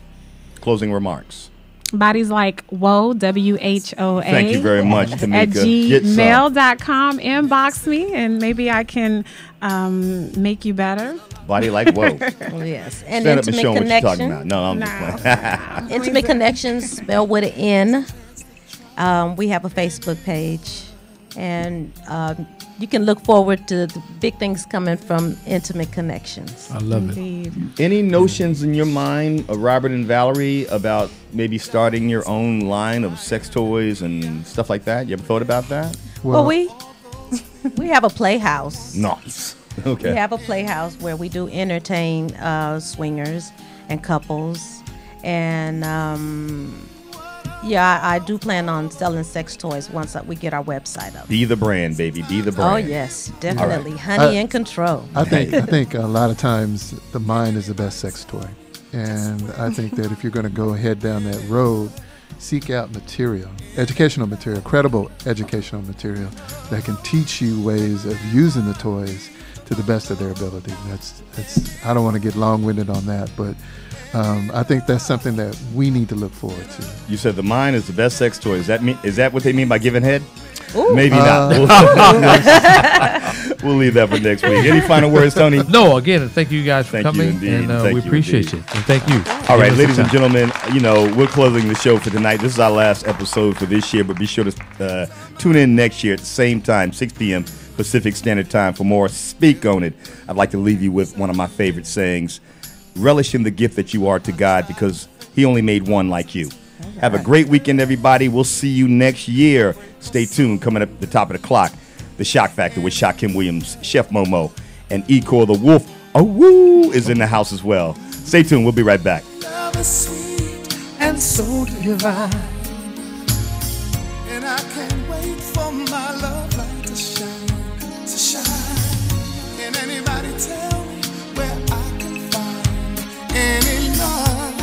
Closing remarks? Bodies like WHOA, WHOA. Thank you very much, Tamika. At Get some. gmail.com. Inbox me, and maybe I can make you better. Body like whoa. Yes. And Stand up and Intimate show 'em what you're talking Connection. about. No, I'm just playing. Intimate Connections, spelled with an N. We have a Facebook page, and you can look forward to the big things coming from Intimate Connections. I love it. Indeed. Any notions in your mind, Robert and Valerie, about maybe starting your own line of sex toys and stuff like that? You ever thought about that? Well, we have a playhouse. Nice. Okay. We have a playhouse where we do entertain swingers and couples. And I do plan on selling sex toys once we get our website up. Be the brand, baby. Be the brand. Oh, yes, definitely. Honey in control. I think a lot of times the mind is the best sex toy, and I think that if you're going to go ahead down that road, seek out material, educational material, credible educational material that can teach you ways of using the toys to the best of their ability. That's I don't want to get long-winded on that, but I think that's something that we need to look forward to. You said the mind is the best sex toy. Is that what they mean by giving head? Ooh. Maybe not. We'll leave that for next week. Any final words, Tony? No, again, thank you guys for Thank you coming, indeed. and Thank we you appreciate indeed. you. And thank you. All right, Give us ladies the and time. gentlemen, we're closing the show for tonight. This is our last episode for this year, but be sure to tune in next year at the same time, 6 p.m. Pacific Standard Time for more Speak On It. I'd like to leave you with one of my favorite sayings. Relish in the gift that you are to God, because he only made one like you. Have a great weekend, everybody. We'll see you next year. Stay tuned. Coming up at the top of the clock, The Shock Factor with Shaquem Williams, Chef Momo, and Ecor the Wolf is in the house as well. Stay tuned. We'll be right back. Love is sweet and so divine, and I can't wait for my love light to shine, to shine. Can anybody tell me where I can find any love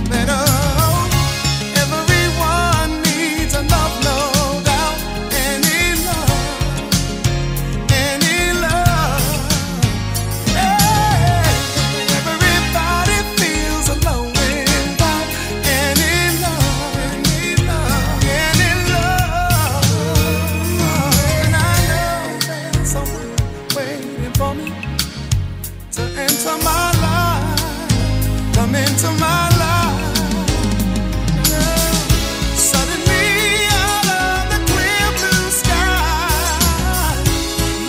that everyone needs a love, no doubt. Any love, hey, everybody feels alone without any love, and I know there's someone waiting for me to enter my life, come into my life. Suddenly out of the clear blue sky,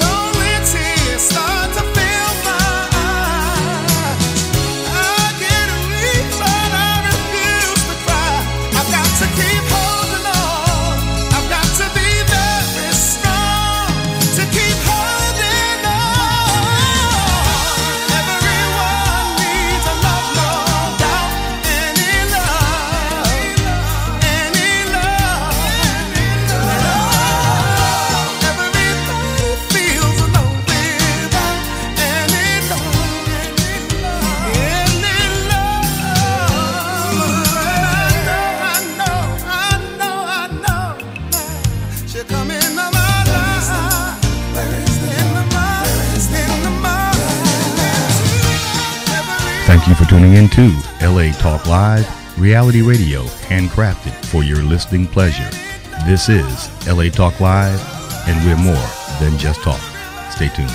lonely tears start to fill my eyes. I get weak but I refuse to cry. I've got to keep holding on. I've got to be very strong to keep holding on. Everyone needs a love, no doubt. Any love, everybody feels alone without any love, I know. She'll come into my life. Thank you for tuning in to LA Talk Live, reality radio handcrafted for your listening pleasure. This is LA Talk Live, and we're more than just talk. Stay tuned.